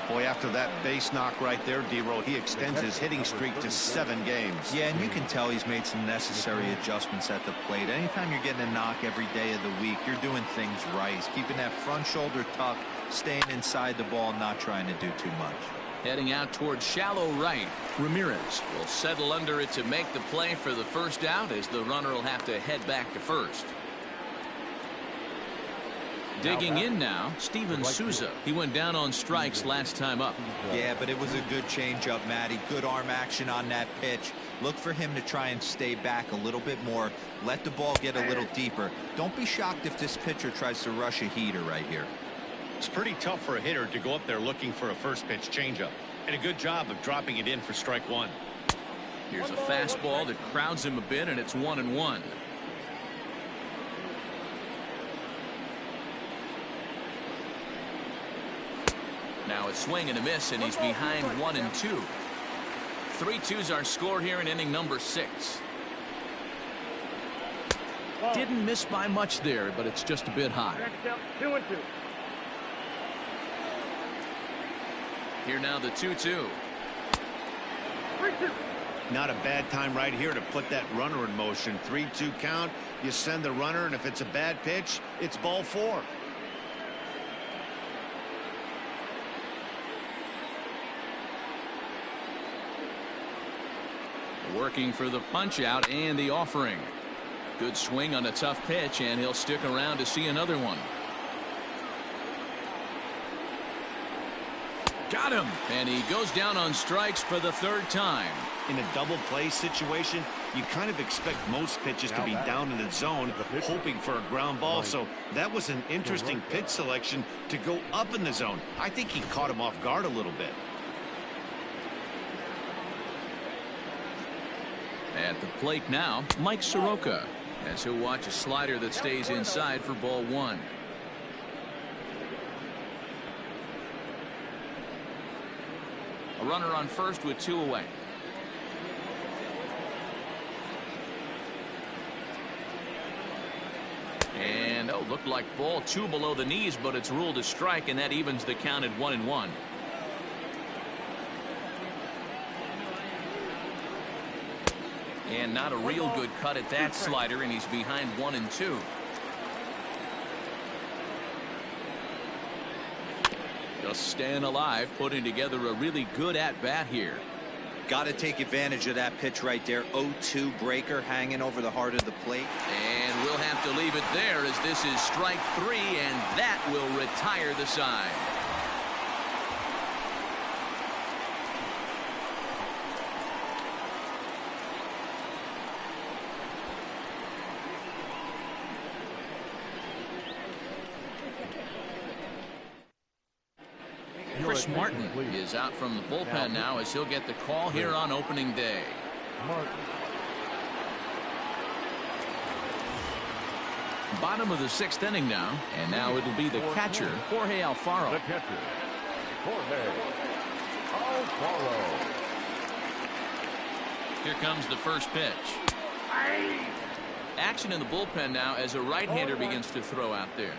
Speaker 2: Boy, after that base knock right there, D-Row, he extends his hitting streak to 7 games.
Speaker 5: Yeah, and you can tell he's made some necessary adjustments at the plate. Anytime you're getting a knock every day of the week, you're doing things right. He's keeping that front shoulder tucked, staying inside the ball, not trying to do too much.
Speaker 1: Heading out towards shallow right. Ramirez will settle under it to make the play for the first out, as the runner will have to head back to first. Digging in now, Steven Souza. He went down on strikes last time up.
Speaker 5: Yeah, but it was a good changeup, Matty. Good arm action on that pitch. Look for him to try and stay back a little bit more. Let the ball get a little deeper. Don't be shocked if this pitcher tries to rush a heater right here.
Speaker 8: It's pretty tough for a hitter to go up there looking for a first pitch changeup. And a good job of dropping it in for strike one.
Speaker 1: Here's a fastball that crowds him a bit, and it's 1-1. Now a swing and a miss, and he's behind 1-2. 3-2's our score here in inning number 6. Didn't miss by much there, but it's just a bit high.
Speaker 4: 2-2.
Speaker 1: Here now the 2-2.
Speaker 4: 3-2.
Speaker 2: Not a bad time right here to put that runner in motion. 3-2 count. You send the runner, and if it's a bad pitch, it's ball 4.
Speaker 1: Working for the punch out and the offering. Good swing on a tough pitch, and he'll stick around to see another one. Got him, and he goes down on strikes for the 3rd time.
Speaker 2: In a double play situation, you kind of expect most pitches to be down in the zone, hoping for a ground ball. So that was an interesting pitch selection to go up in the zone. I think he caught him off guard a little bit.
Speaker 1: At the plate now, Mike Soroka, as he'll watch a slider that stays inside for ball 1. A runner on first with 2 away. And looked like ball 2 below the knees, but it's ruled a strike, and that evens the count at 1-1. And not a real good cut at that slider, and he's behind 1-2. Just staying alive, putting together a really good at-bat here.
Speaker 5: Got to take advantage of that pitch right there. 0-2 breaker hanging over the heart of the plate.
Speaker 1: And we'll have to leave it there, as this is strike 3, and that will retire the side. Chris Martin is out from the bullpen now, as he'll get the call here on opening day. Bottom of the 6th inning now, and now it'll be the catcher, Jorge Alfaro.
Speaker 3: The catcher, Jorge Alfaro.
Speaker 1: Here comes the first pitch. Action in the bullpen now, as a right-hander begins to throw out there.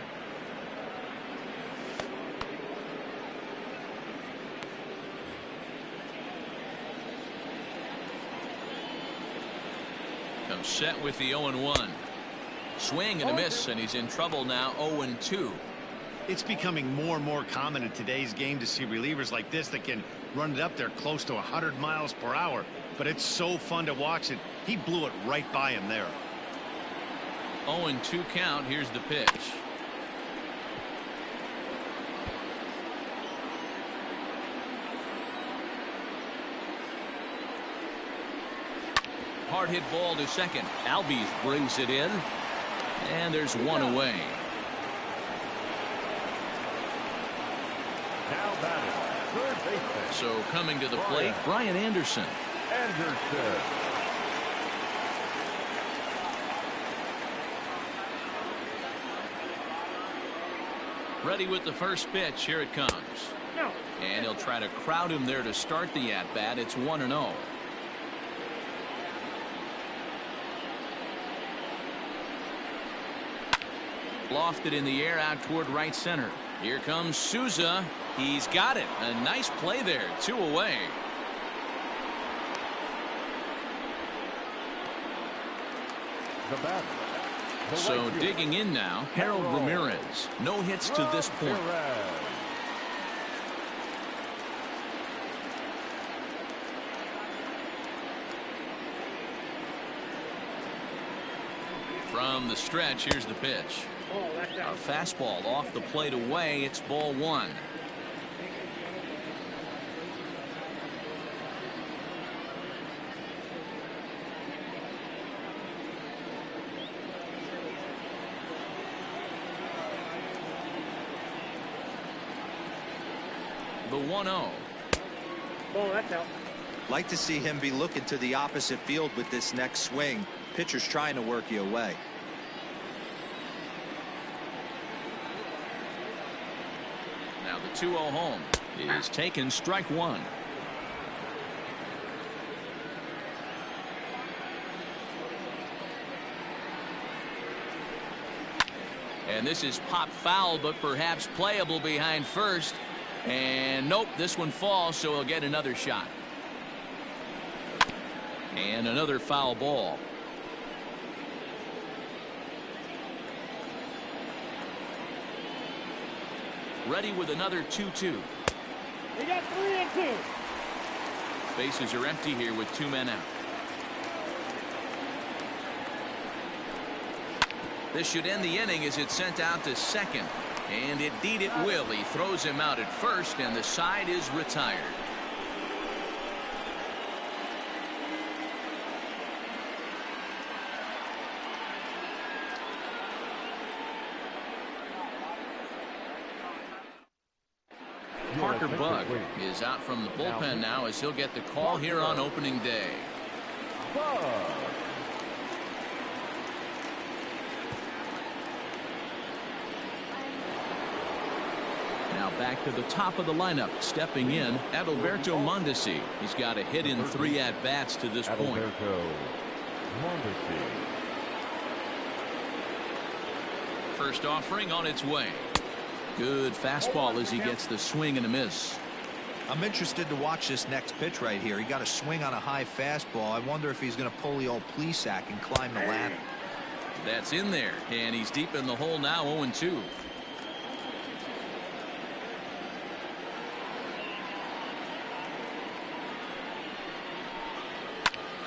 Speaker 1: Comes set with the 0-1. Swing and a miss, and he's in trouble now. 0-2.
Speaker 2: It's becoming more and more common in today's game to see relievers like this that can run it up there close to 100 miles per hour. But it's so fun to watch it. He blew it right by him there.
Speaker 1: 0-2 count. Here's the pitch. Hard hit ball to second. Albies brings it in. And there's one away.
Speaker 3: Now batting, third baseman.
Speaker 1: So coming to the plate, Brian Anderson. Ready with the first pitch. Here it comes.
Speaker 4: No.
Speaker 1: And he'll try to crowd him there to start the at-bat. It's 1-0. Lofted in the air out toward right center. Here comes Souza. He's got it. A nice play there. 2 away.
Speaker 3: The batter.
Speaker 1: So digging in now, Harold Ramirez. No hits to this point. From the stretch, here's the pitch.
Speaker 4: Oh, that's
Speaker 1: A
Speaker 4: out.
Speaker 1: fastball off the plate away. It's ball 1. The 1-0.
Speaker 4: Oh, that's out.
Speaker 5: Like to see him be looking to the opposite field with this next swing. Pitcher's trying to work you away.
Speaker 1: Now the 2-0 home is taken. Strike 1. And this is pop foul, but perhaps playable behind first. And nope, this one falls, so he'll get another shot. And another foul ball. Ready with another 2-2.
Speaker 4: He got 3 and 2.
Speaker 1: Bases are empty here with 2 men out. This should end the inning as it's sent out to second. And indeed it will. He throws him out at first, and the side is retired. Parker Bug is out from the bullpen now as he'll get the call here on opening day. Now back to the top of the lineup. Stepping in, Adalberto Mondesi. He's got a hit in 3 at-bats to this point. First offering on its way. Good fastball as he gets the swing and a miss.
Speaker 5: I'm interested to watch this next pitch right here. He got a swing on a high fastball. I wonder if he's going to pull the old Plesac and climb the ladder.
Speaker 1: That's in there, and he's deep in the hole now. 0-2.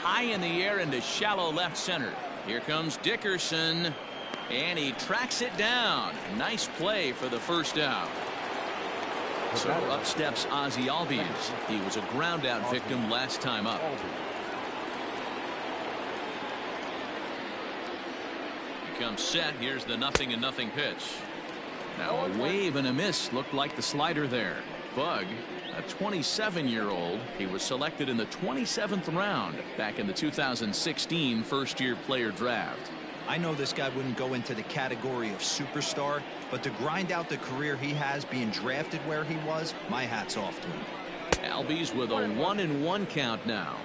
Speaker 1: High in the air into shallow left center. Here comes Dickerson, and he tracks it down. Nice play for the first out. So up steps Ozzie Albies. He was a ground out victim last time up. He comes set. Here's the 0-0 pitch. Now a wave and a miss. Looked like the slider there. Bug, a 27-year-old. He was selected in the 27th round back in the 2016 first-year player draft.
Speaker 5: I know this guy wouldn't go into the category of superstar, but to grind out the career he has being drafted where he was, my hat's off to him.
Speaker 1: Albies with a 1-1 count now.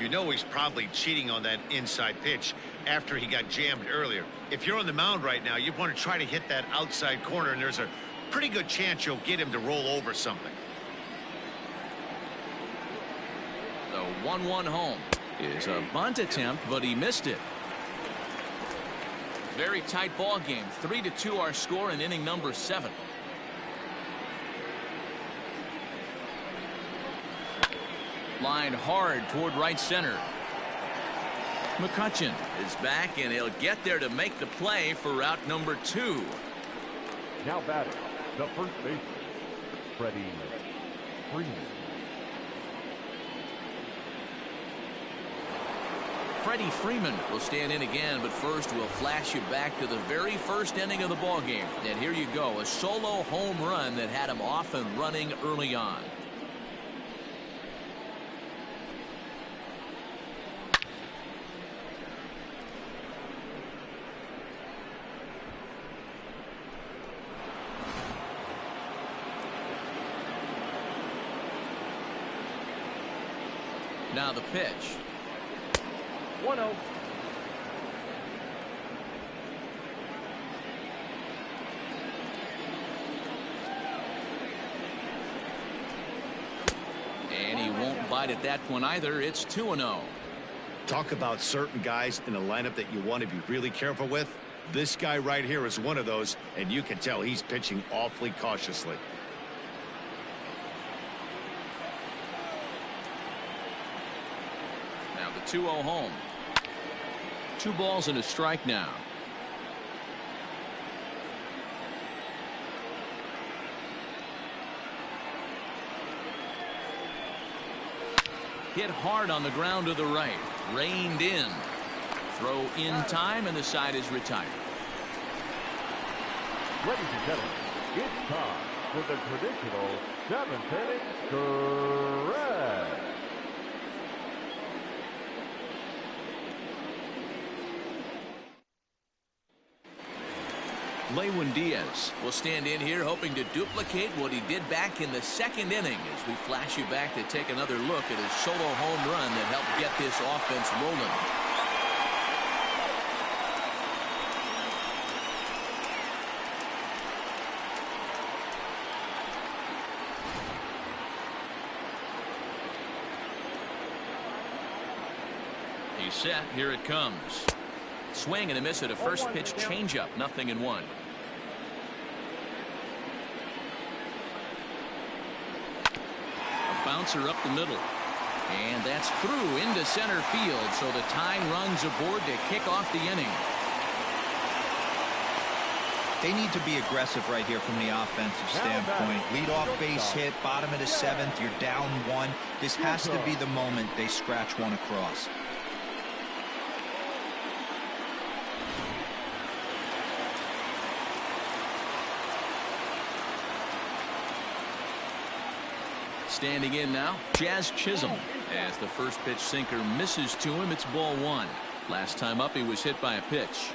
Speaker 2: You know he's probably cheating on that inside pitch after he got jammed earlier. If you're on the mound right now, you want to try to hit that outside corner, and there's a pretty good chance you'll get him to roll over something.
Speaker 1: The 1-1 home is a bunt attempt, but he missed it. Very tight ball game. 3-2 our score in inning number 7. Lined hard toward right center. McCutcheon is back, and he'll get there to make the play for route number 2.
Speaker 3: Now batting, the first baseman, Freddie Freeman.
Speaker 1: Freddie Freeman will stand in again, but first we'll flash you back to the very first inning of the ball game. And here you go, a solo home run that had him off and running early on. Now the pitch.
Speaker 4: 1-0.
Speaker 1: And he won't bite at that one either. It's 2-0.
Speaker 2: Talk about certain guys in a lineup that you want to be really careful with. This guy right here is one of those, and you can tell he's pitching awfully cautiously.
Speaker 1: Now the 2-0 home. 2 balls and a strike now. Hit hard on the ground to the right. Reined in. Throw in time, and the side is retired.
Speaker 3: Ladies and gentlemen, it's time for the traditional 7th inning stretch.
Speaker 1: Lewin Diaz will stand in here hoping to duplicate what he did back in the 2nd inning as we flash you back to take another look at his solo home run that helped get this offense rolling. He's set. Here it comes. Swing and a miss at a first pitch changeup. 0-1. A bouncer up the middle. And that's through into center field. So the tying runs aboard to kick off the inning.
Speaker 5: They need to be aggressive right here from the offensive standpoint. Lead off base hit, bottom of the 7th. You're down 1. This has to be the moment they scratch one across.
Speaker 1: Standing in now, Jazz Chisholm. As the first pitch sinker misses to him, it's ball 1. Last time up, he was hit by a pitch.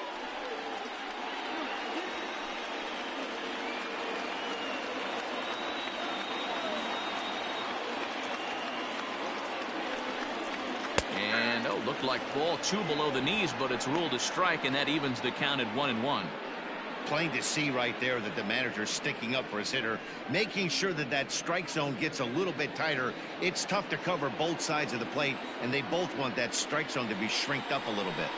Speaker 1: And, looked like ball 2 below the knees, but it's ruled a strike, and that evens the count at 1-1.
Speaker 2: Plain to see right there that the manager's sticking up for his hitter, making sure that that strike zone gets a little bit tighter. It's tough to cover both sides of the plate, and they both want that strike zone to be shrinked up a little bit.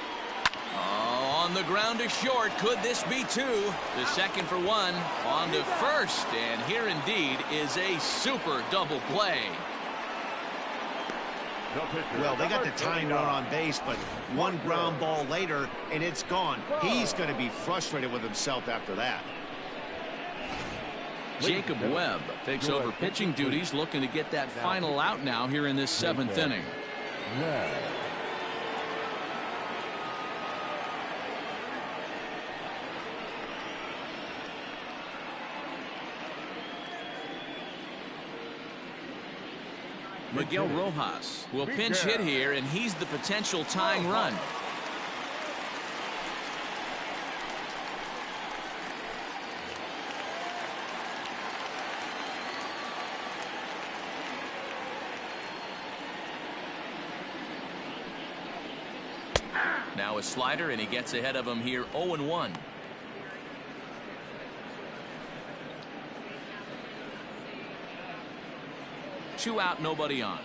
Speaker 1: Oh, on the ground to short. Could this be 2? The second for 1. On to first, and here indeed is a super double play.
Speaker 2: Well, they got the tying run on base, but one ground ball later, and it's gone. He's going to be frustrated with himself after that.
Speaker 1: Jacob Webb takes over pitching duties, looking to get that final out now here in this 7th inning. Miguel Rojas will pinch hit here, and he's the potential tying run. Now a slider, and he gets ahead of him here. 0-1. Two out, nobody on.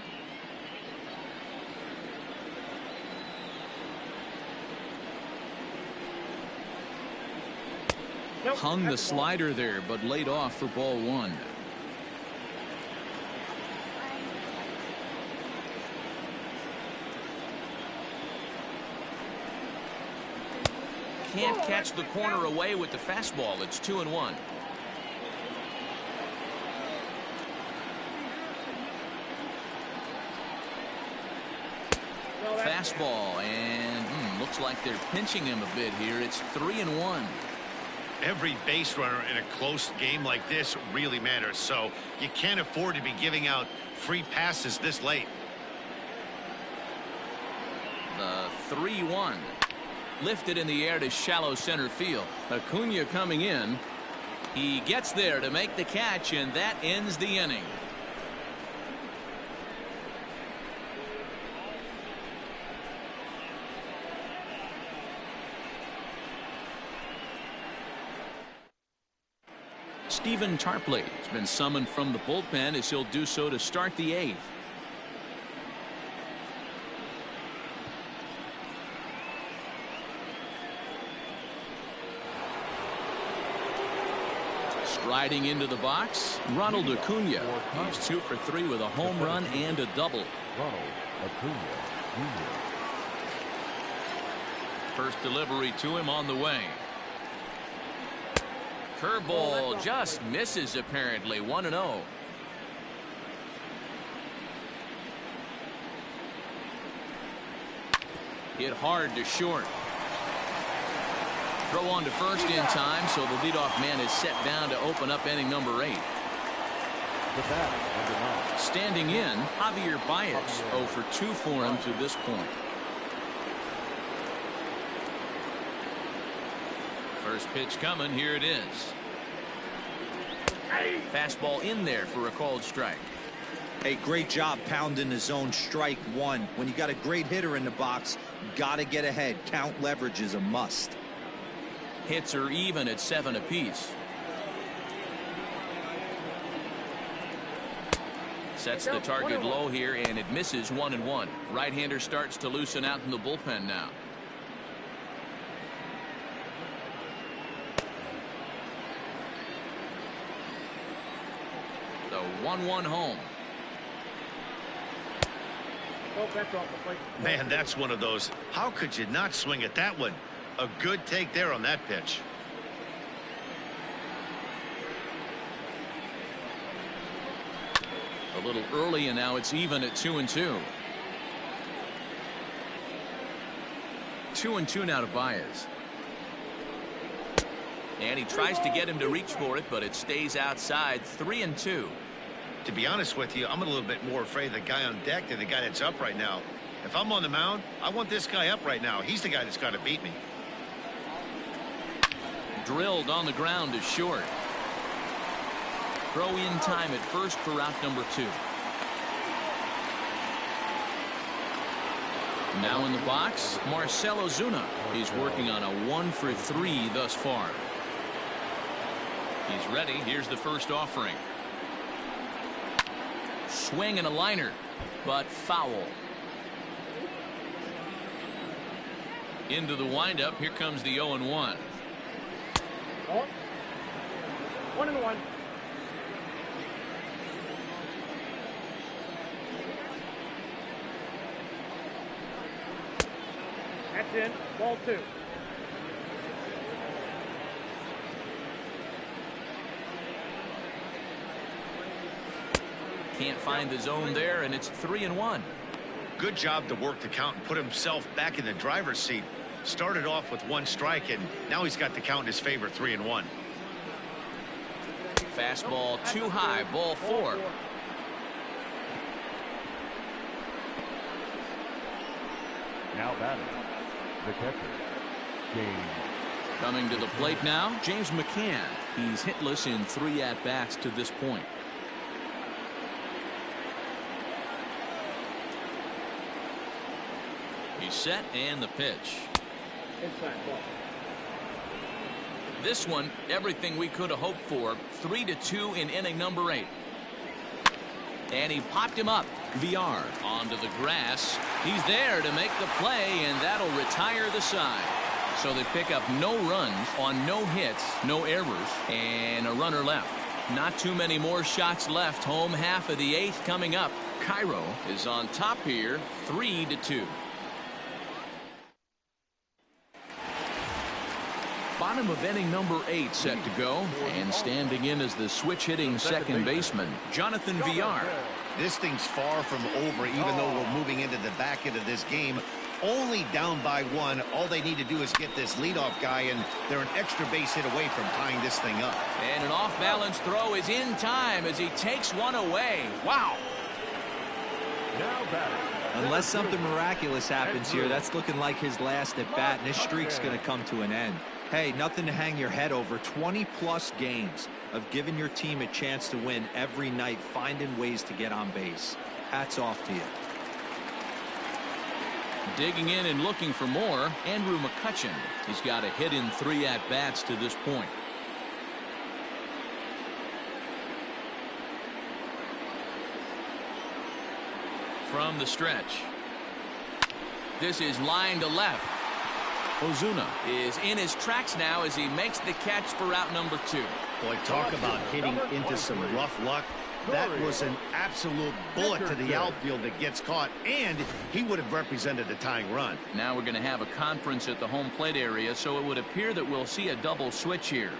Speaker 1: Hung the slider there, but laid off for ball 1. Can't catch the corner away with the fastball. It's 2-1. Fastball, and looks like they're pinching him a bit here. It's 3-1.
Speaker 8: Every base runner in a close game like this really matters, so you can't afford to be giving out free passes this late.
Speaker 1: The 3-1. Lifted in the air to shallow center field. Acuna coming in. He gets there to make the catch, and that ends the inning. Stephen Tarpley has been summoned from the bullpen as he'll do so to start the 8th. Striding into the box, Ronald Acuna. He's 2 for 3 with a home run and a double.
Speaker 3: Ronald Acuna Jr.
Speaker 1: First delivery to him on the way. Curveball just misses apparently. 1-0. Hit hard to short. Throw on to first in time, so the leadoff man is set down to open up inning number 8. Standing in, Javier Baez. 0 for 2 for him to this point. First pitch coming. Here it is. Fastball in there for a called strike.
Speaker 5: Hey, great job pounding the zone. Strike 1. When you got a great hitter in the box, got to get ahead. Count leverage is a must.
Speaker 1: Hits are even at 7 apiece. Sets the target low here, and it misses. 1-1. Right-hander starts to loosen out in the bullpen now. The 1-1 home.
Speaker 8: Man, that's one of those. How could you not swing at that one? A good take there on that pitch.
Speaker 1: A little early, and now it's even at 2-2. 2-2 now to Baez. And he tries to get him to reach for it, but it stays outside. 3-2.
Speaker 8: To be honest with you, I'm a little bit more afraid of the guy on deck than the guy that's up right now. If I'm on the mound, I want this guy up right now. He's the guy that's got to beat me.
Speaker 1: Drilled on the ground to short. Throw in time at first for out number 2. Now in the box, Marcell Ozuna. He's working on a 1 for 3 thus far. He's ready. Here's the first offering. Swing and a liner, but foul. Into the windup. Here comes the 0-1.
Speaker 4: 1-1. That's in. Ball 2.
Speaker 1: Can't find the zone there, and it's 3-1.
Speaker 8: Good job to work the count and put himself back in the driver's seat. Started off with 1 strike, and now he's got the count in his favor. 3-1.
Speaker 1: Fastball too high. Ball 4.
Speaker 3: Now batting, the catcher, James.
Speaker 1: Coming to the plate now, James McCann. He's hitless in 3 at-bats to this point. He's set, and the pitch.
Speaker 4: Inside ball.
Speaker 1: This one, everything we could have hoped for. 3-2 in inning number 8. And he popped him up. VR onto the grass. He's there to make the play, and that'll retire the side. So they pick up no runs on no hits, no errors, and a runner left. Not too many more shots left. Home half of the 8th coming up. Cairo is on top here, 3-2. Bottom of inning number 8 set to go, and standing in as the switch hitting second baseman, Jonathan VR.
Speaker 2: This thing's far from over, even though we're moving into the back end of this game. Only down by 1. All they need to do is get this leadoff guy, and they're an extra base hit away from tying this thing up.
Speaker 1: And an off-balance throw is in time as he takes one away. Wow.
Speaker 3: Now batting.
Speaker 5: Unless something miraculous happens here, that's looking like his last at bat, and his streak's going to come to an end. Hey, nothing to hang your head over. 20-plus games of giving your team a chance to win every night, finding ways to get on base. Hats off to you.
Speaker 1: Digging in and looking for more, Andrew McCutchen. He's got a hit in 3 at-bats to this point. From the stretch. This is line to left. Ozuna is in his tracks now as he makes the catch for out number 2.
Speaker 2: Boy, talk about hitting into some rough luck. That was an absolute bullet to the outfield that gets caught, and he would have represented the tying run.
Speaker 1: Now we're going to have a conference at the home plate area, so it would appear that we'll see a double switch here.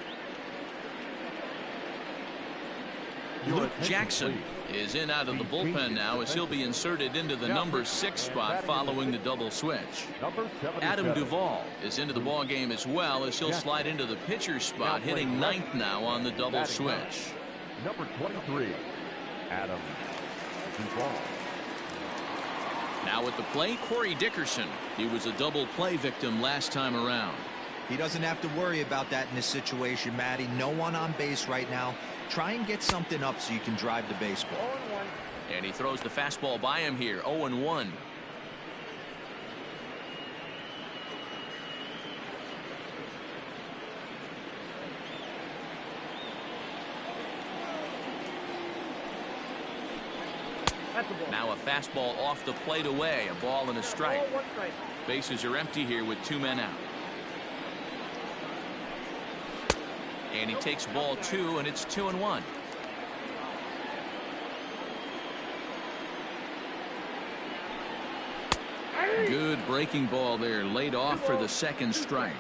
Speaker 1: Luke Jackson is in out of the bullpen now as he'll be inserted into the number 6 spot following the double switch. Adam Duvall is into the ball game as well as he'll slide into the pitcher's spot, hitting 9th now on the double switch.
Speaker 3: Number 23, Adam Duvall.
Speaker 1: Now at the plate, Corey Dickerson. He was a double play victim last time around.
Speaker 5: He doesn't have to worry about that in this situation, Matty. No one on base right now. Try and get something up so you can drive the baseball.
Speaker 1: And he throws the fastball by him here. 0-1. Now a fastball off the plate away. A ball and a strike. Bases are empty here with 2 men out. And he takes ball 2, and it's 2-1. Good breaking ball there, laid off for the second strike.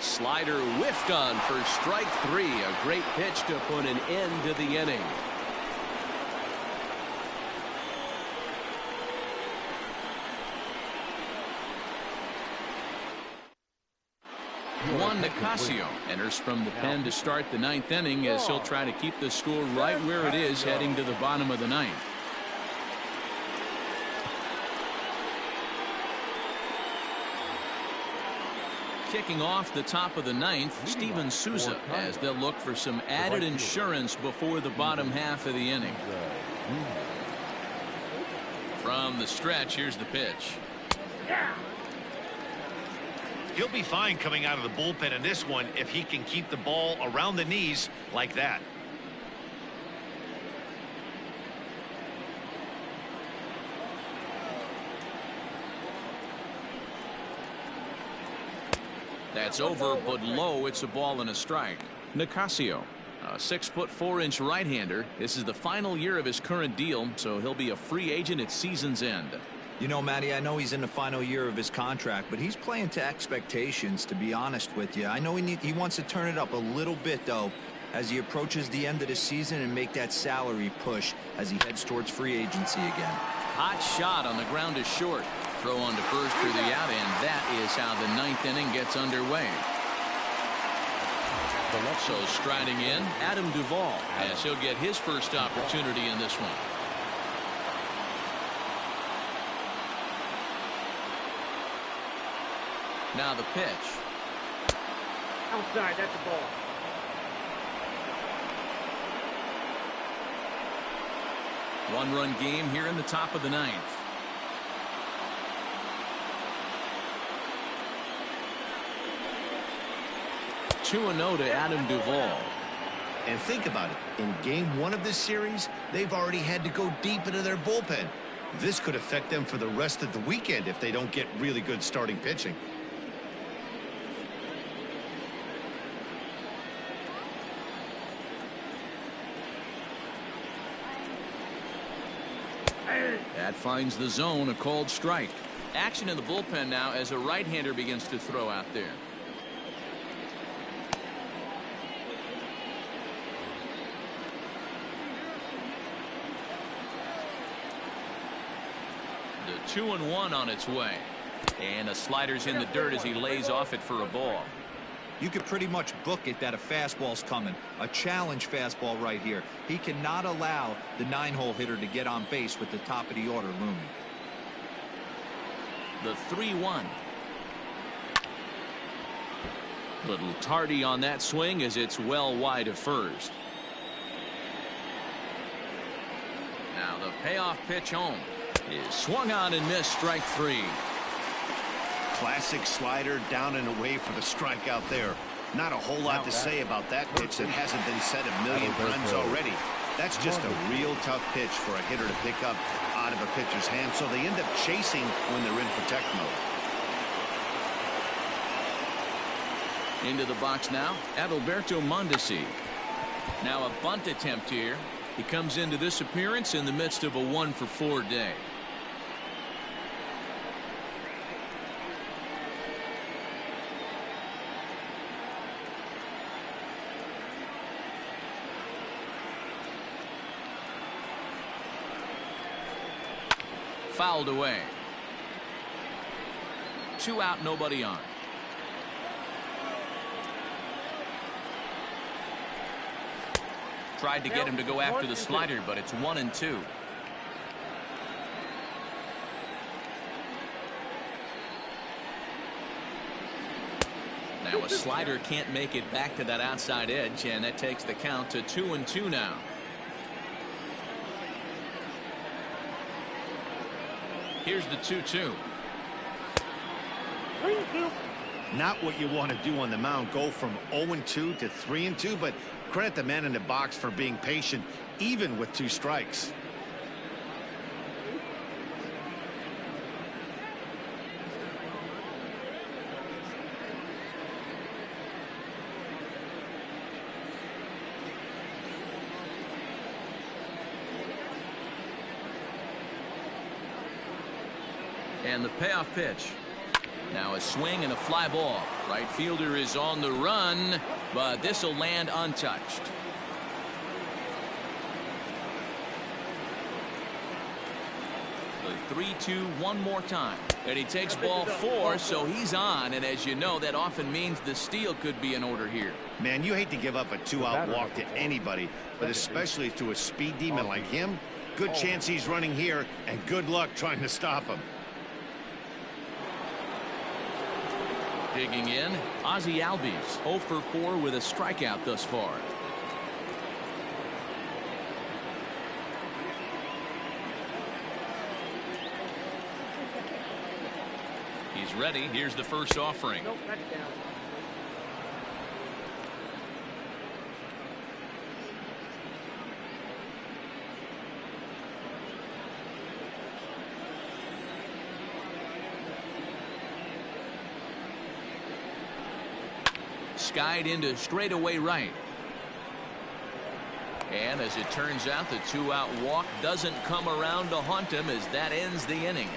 Speaker 1: Slider whiffed on for strike 3. A great pitch to put an end to the inning. Juan Nicasio enters from the pen to start the 9th inning as he'll try to keep the score right where it is heading to the bottom of the 9th. Kicking off the top of the 9th, Steven Souza, as they'll look for some added insurance before the bottom half of the inning. From the stretch, here's the pitch.
Speaker 8: He'll be fine coming out of the bullpen in this one if he can keep the ball around the knees like that.
Speaker 1: That's over, but low. It's a ball and a strike. Nicasio, a 6'4" right-hander. This is the final year of his current deal, so he'll be a free agent at season's end.
Speaker 5: You know, Matty, I know he's in the final year of his contract, but he's playing to expectations, to be honest with you. I know he wants to turn it up a little bit, though, as he approaches the end of the season and make that salary push as he heads towards free agency again.
Speaker 1: Hot shot on the ground is short. Throw on to first for the out, and that is how the 9th inning gets underway. So striding in, Adam Duvall, as he'll get his first opportunity in this one. Now the pitch.
Speaker 4: Outside, that's a ball.
Speaker 1: One-run game here in the top of the 9th. Two 2-0 to Adam Duvall.
Speaker 2: And think about it. In game 1 of this series, they've already had to go deep into their bullpen. This could affect them for the rest of the weekend if they don't get really good starting pitching.
Speaker 1: That finds the zone, a called strike. Action in the bullpen now as a right-hander begins to throw out there. The 2-1 on its way. And a slider's in the dirt as he lays off it for a ball.
Speaker 5: You could pretty much book it that a fastball's coming. A challenge fastball right here. He cannot allow the 9-hole hitter to get on base with the top of the order looming.
Speaker 1: The 3-1. Little tardy on that swing as it's well wide of first. Now the payoff pitch home is swung on and missed, strike 3.
Speaker 2: Classic slider down and away for the strikeout there. Not a whole lot to say about that pitch that hasn't been said a million times already. That's just a real tough pitch for a hitter to pick up out of a pitcher's hand, so they end up chasing when they're in protect mode.
Speaker 1: Into the box now, Adalberto Mondesi. Now a bunt attempt here. He comes into this appearance in the midst of a 1-for-4 day. Fouled away. 2 out, nobody on. Tried to get him to go after the slider, but it's 1-2. Now a slider can't make it back to that outside edge, and that takes the count to 2-2 now. Here's the 2-2.
Speaker 2: Not what you want to do on the mound, go from 0-2 to 3-2, but credit the man in the box for being patient even with 2 strikes.
Speaker 1: And the payoff pitch. Now a swing and a fly ball. Right fielder is on the run, but this will land untouched. The 3-2 one more time. And he takes ball 4, so he's on. And as you know, that often means the steal could be in order here.
Speaker 2: Man, you hate to give up a 2-out walk to anybody, but especially to a speed demon like him. Good chance he's running here, and good luck trying to stop him.
Speaker 1: Digging in, Ozzie Albies, 0-for-4 with a strikeout thus far. He's ready. Here's the first offering.
Speaker 4: Nope, that's down.
Speaker 1: Skied into straightaway right. And as it turns out, the 2-out walk doesn't come around to haunt him as that ends the inning.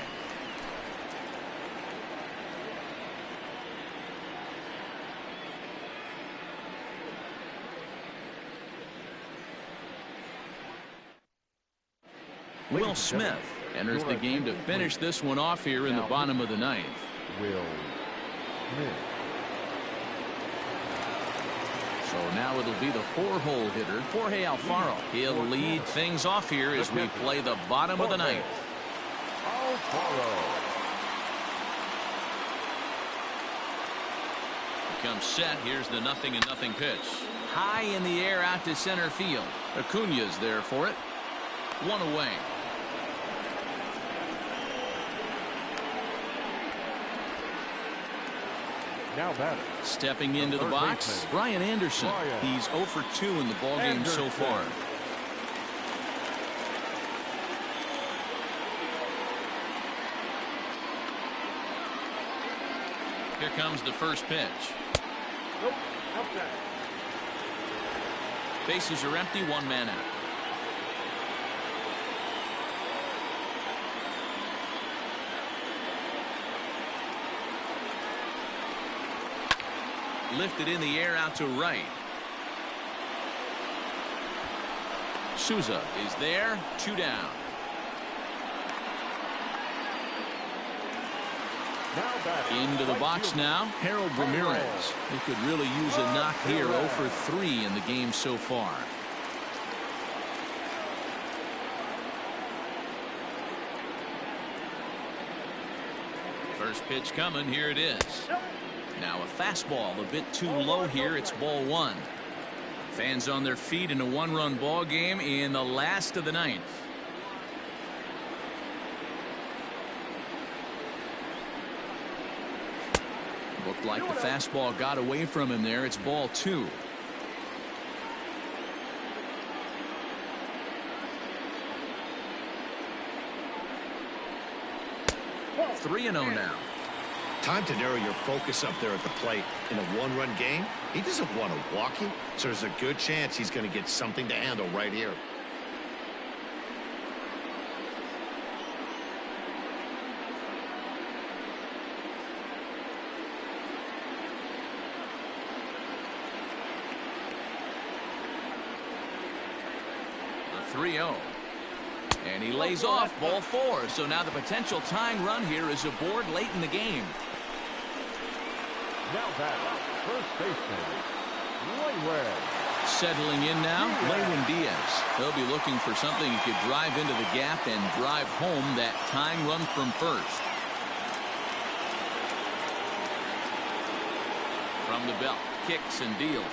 Speaker 1: Will Smith enters the game to finish this one off here in the bottom of the 9th.
Speaker 3: Will Smith.
Speaker 1: So now it'll be the 4-hole hitter, Jorge Alfaro. He'll lead things off here as we play the bottom of the 9th.
Speaker 3: Alfaro.
Speaker 1: Comes set. Here's the 0-0 pitch. High in the air out to center field. Acuña's there for it. 1 away.
Speaker 3: Now batter.
Speaker 1: Stepping into the box, Brian Anderson. He's 0-for-2 in the ballgame so far. Here comes the first pitch.
Speaker 4: Nope, outside.
Speaker 1: Bases are empty, 1 man out. Lifted in the air out to right. Souza is there, 2 down.
Speaker 3: Now batting.
Speaker 1: Into the
Speaker 3: Right
Speaker 1: box
Speaker 3: fielder,
Speaker 1: now, Harold Ramirez. He could really use a knock here. 0 for 3 in the game so far. First pitch coming. Here it is. Now a fastball a bit too low here. It's ball 1. Fans on their feet in a 1-run ball game in the last of the 9th. Looked like the fastball got away from him there. It's ball 2. Three and 0 now.
Speaker 2: Time to narrow your focus up there at the plate. In a 1-run game, he doesn't want to walk you, so there's a good chance he's going to get something to handle right here.
Speaker 1: The 3-0. And he lays off ball 4. So now the potential tying run here is aboard late in the game.
Speaker 3: Now batting. First baseman, Wayward.
Speaker 1: Settling in now, Lewin Diaz. They'll be looking for something he could drive into the gap and drive home that tying run from first. From the belt, kicks and deals.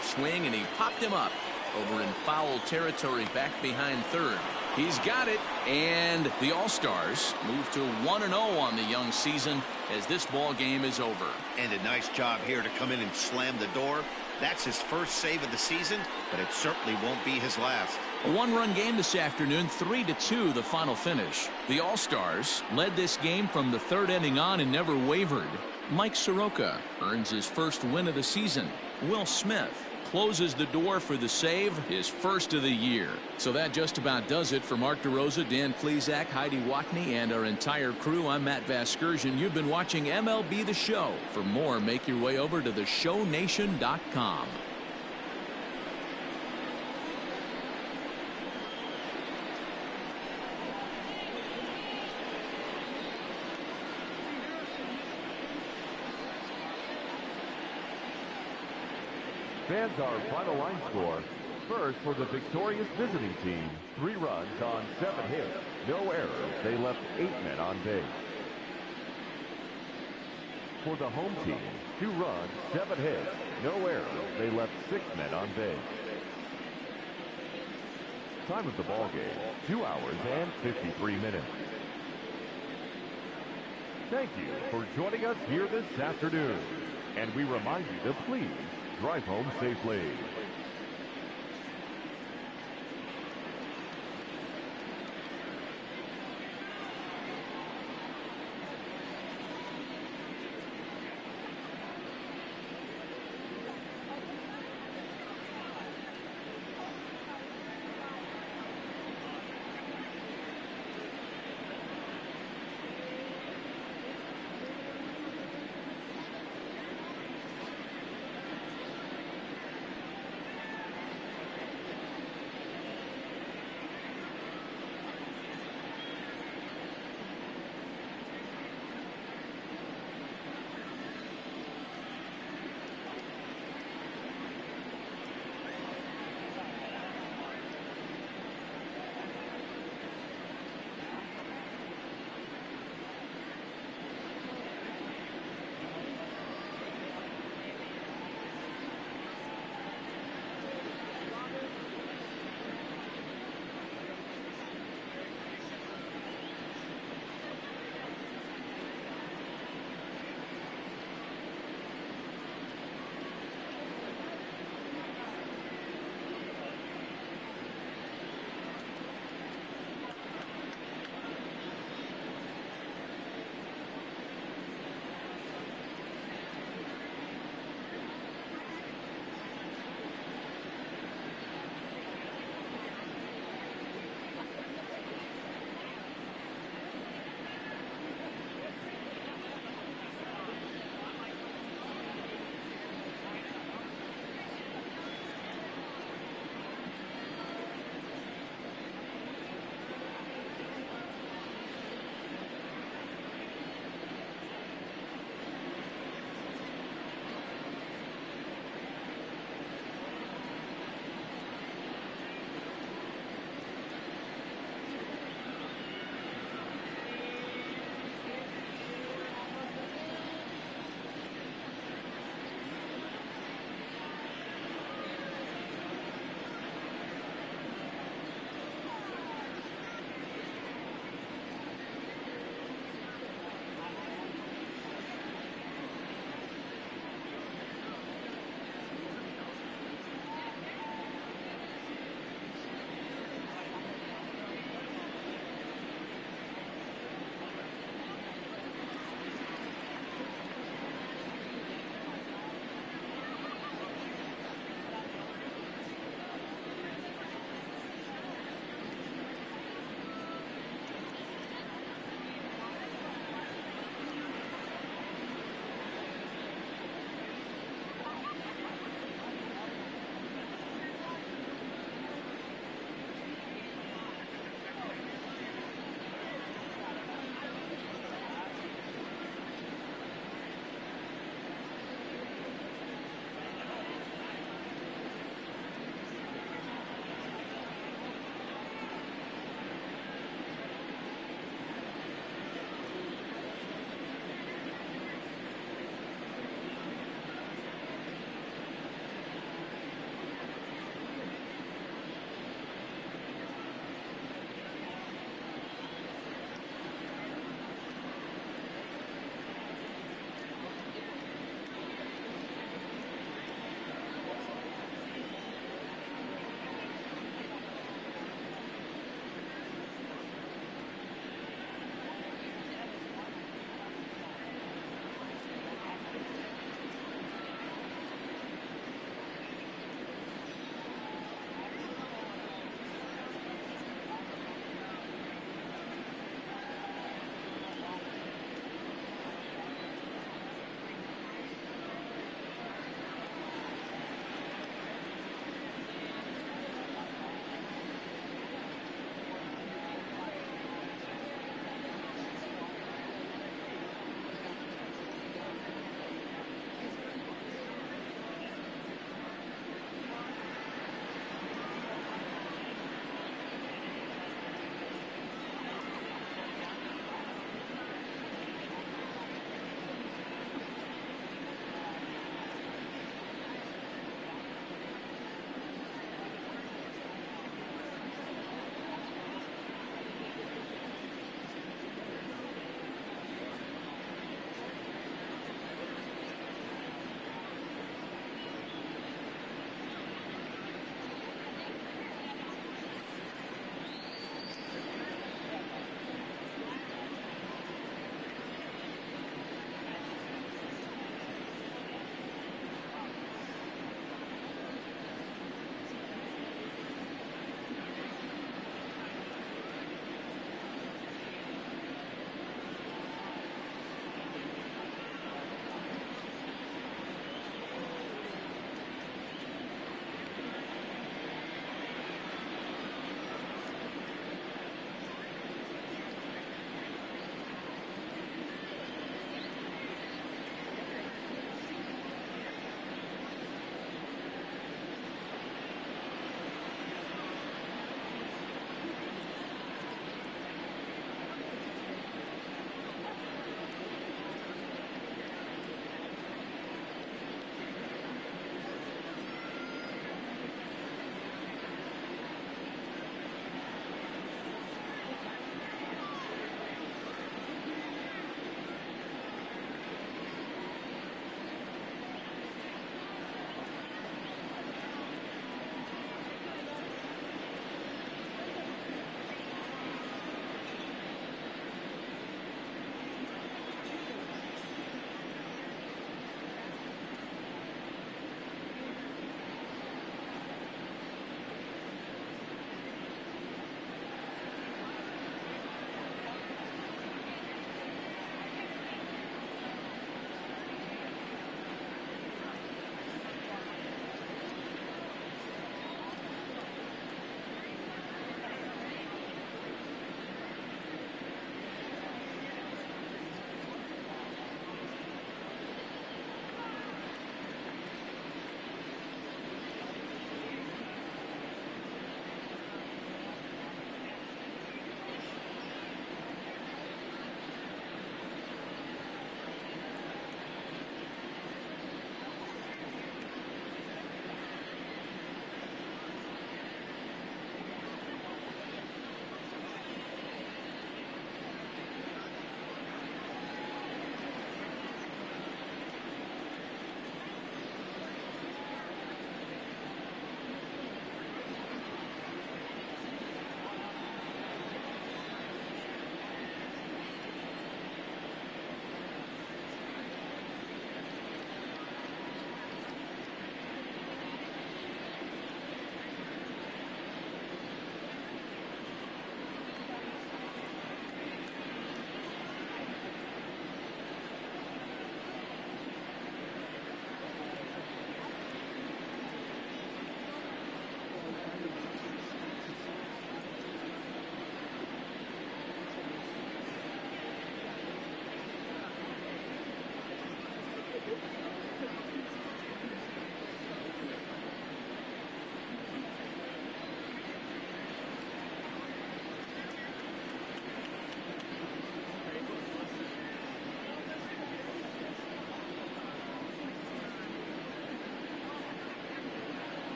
Speaker 1: Swing, and he popped him up over in foul territory back behind third. He's got it, and the All-Stars move to 1-0 on the young season as this ball game is over.
Speaker 2: And a nice job here to come in and slam the door. That's his first save of the season, but it certainly won't be his last.
Speaker 1: A 1-run game this afternoon, 3-2 the final finish. The All-Stars led this game from the 3rd inning on and never wavered. Mike Soroka earns his first win of the season. Will Smith closes the door for the save, his first of the year. So that just about does it for Mark DeRosa, Dan Plesac, Heidi Watney, and our entire crew. I'm Matt Vasgersian. You've been watching MLB The Show. For more, make your way over to theshownation.com.
Speaker 3: Fans, our final line score. First, for the victorious visiting team, 3 runs on 7 hits, no errors. They left 8 men on base. For the home team, 2 runs, 7 hits, no errors. They left 6 men on base. Time of the ball game, 2 hours and 53 minutes. Thank you for joining us here this afternoon. And we remind you to please drive home safely.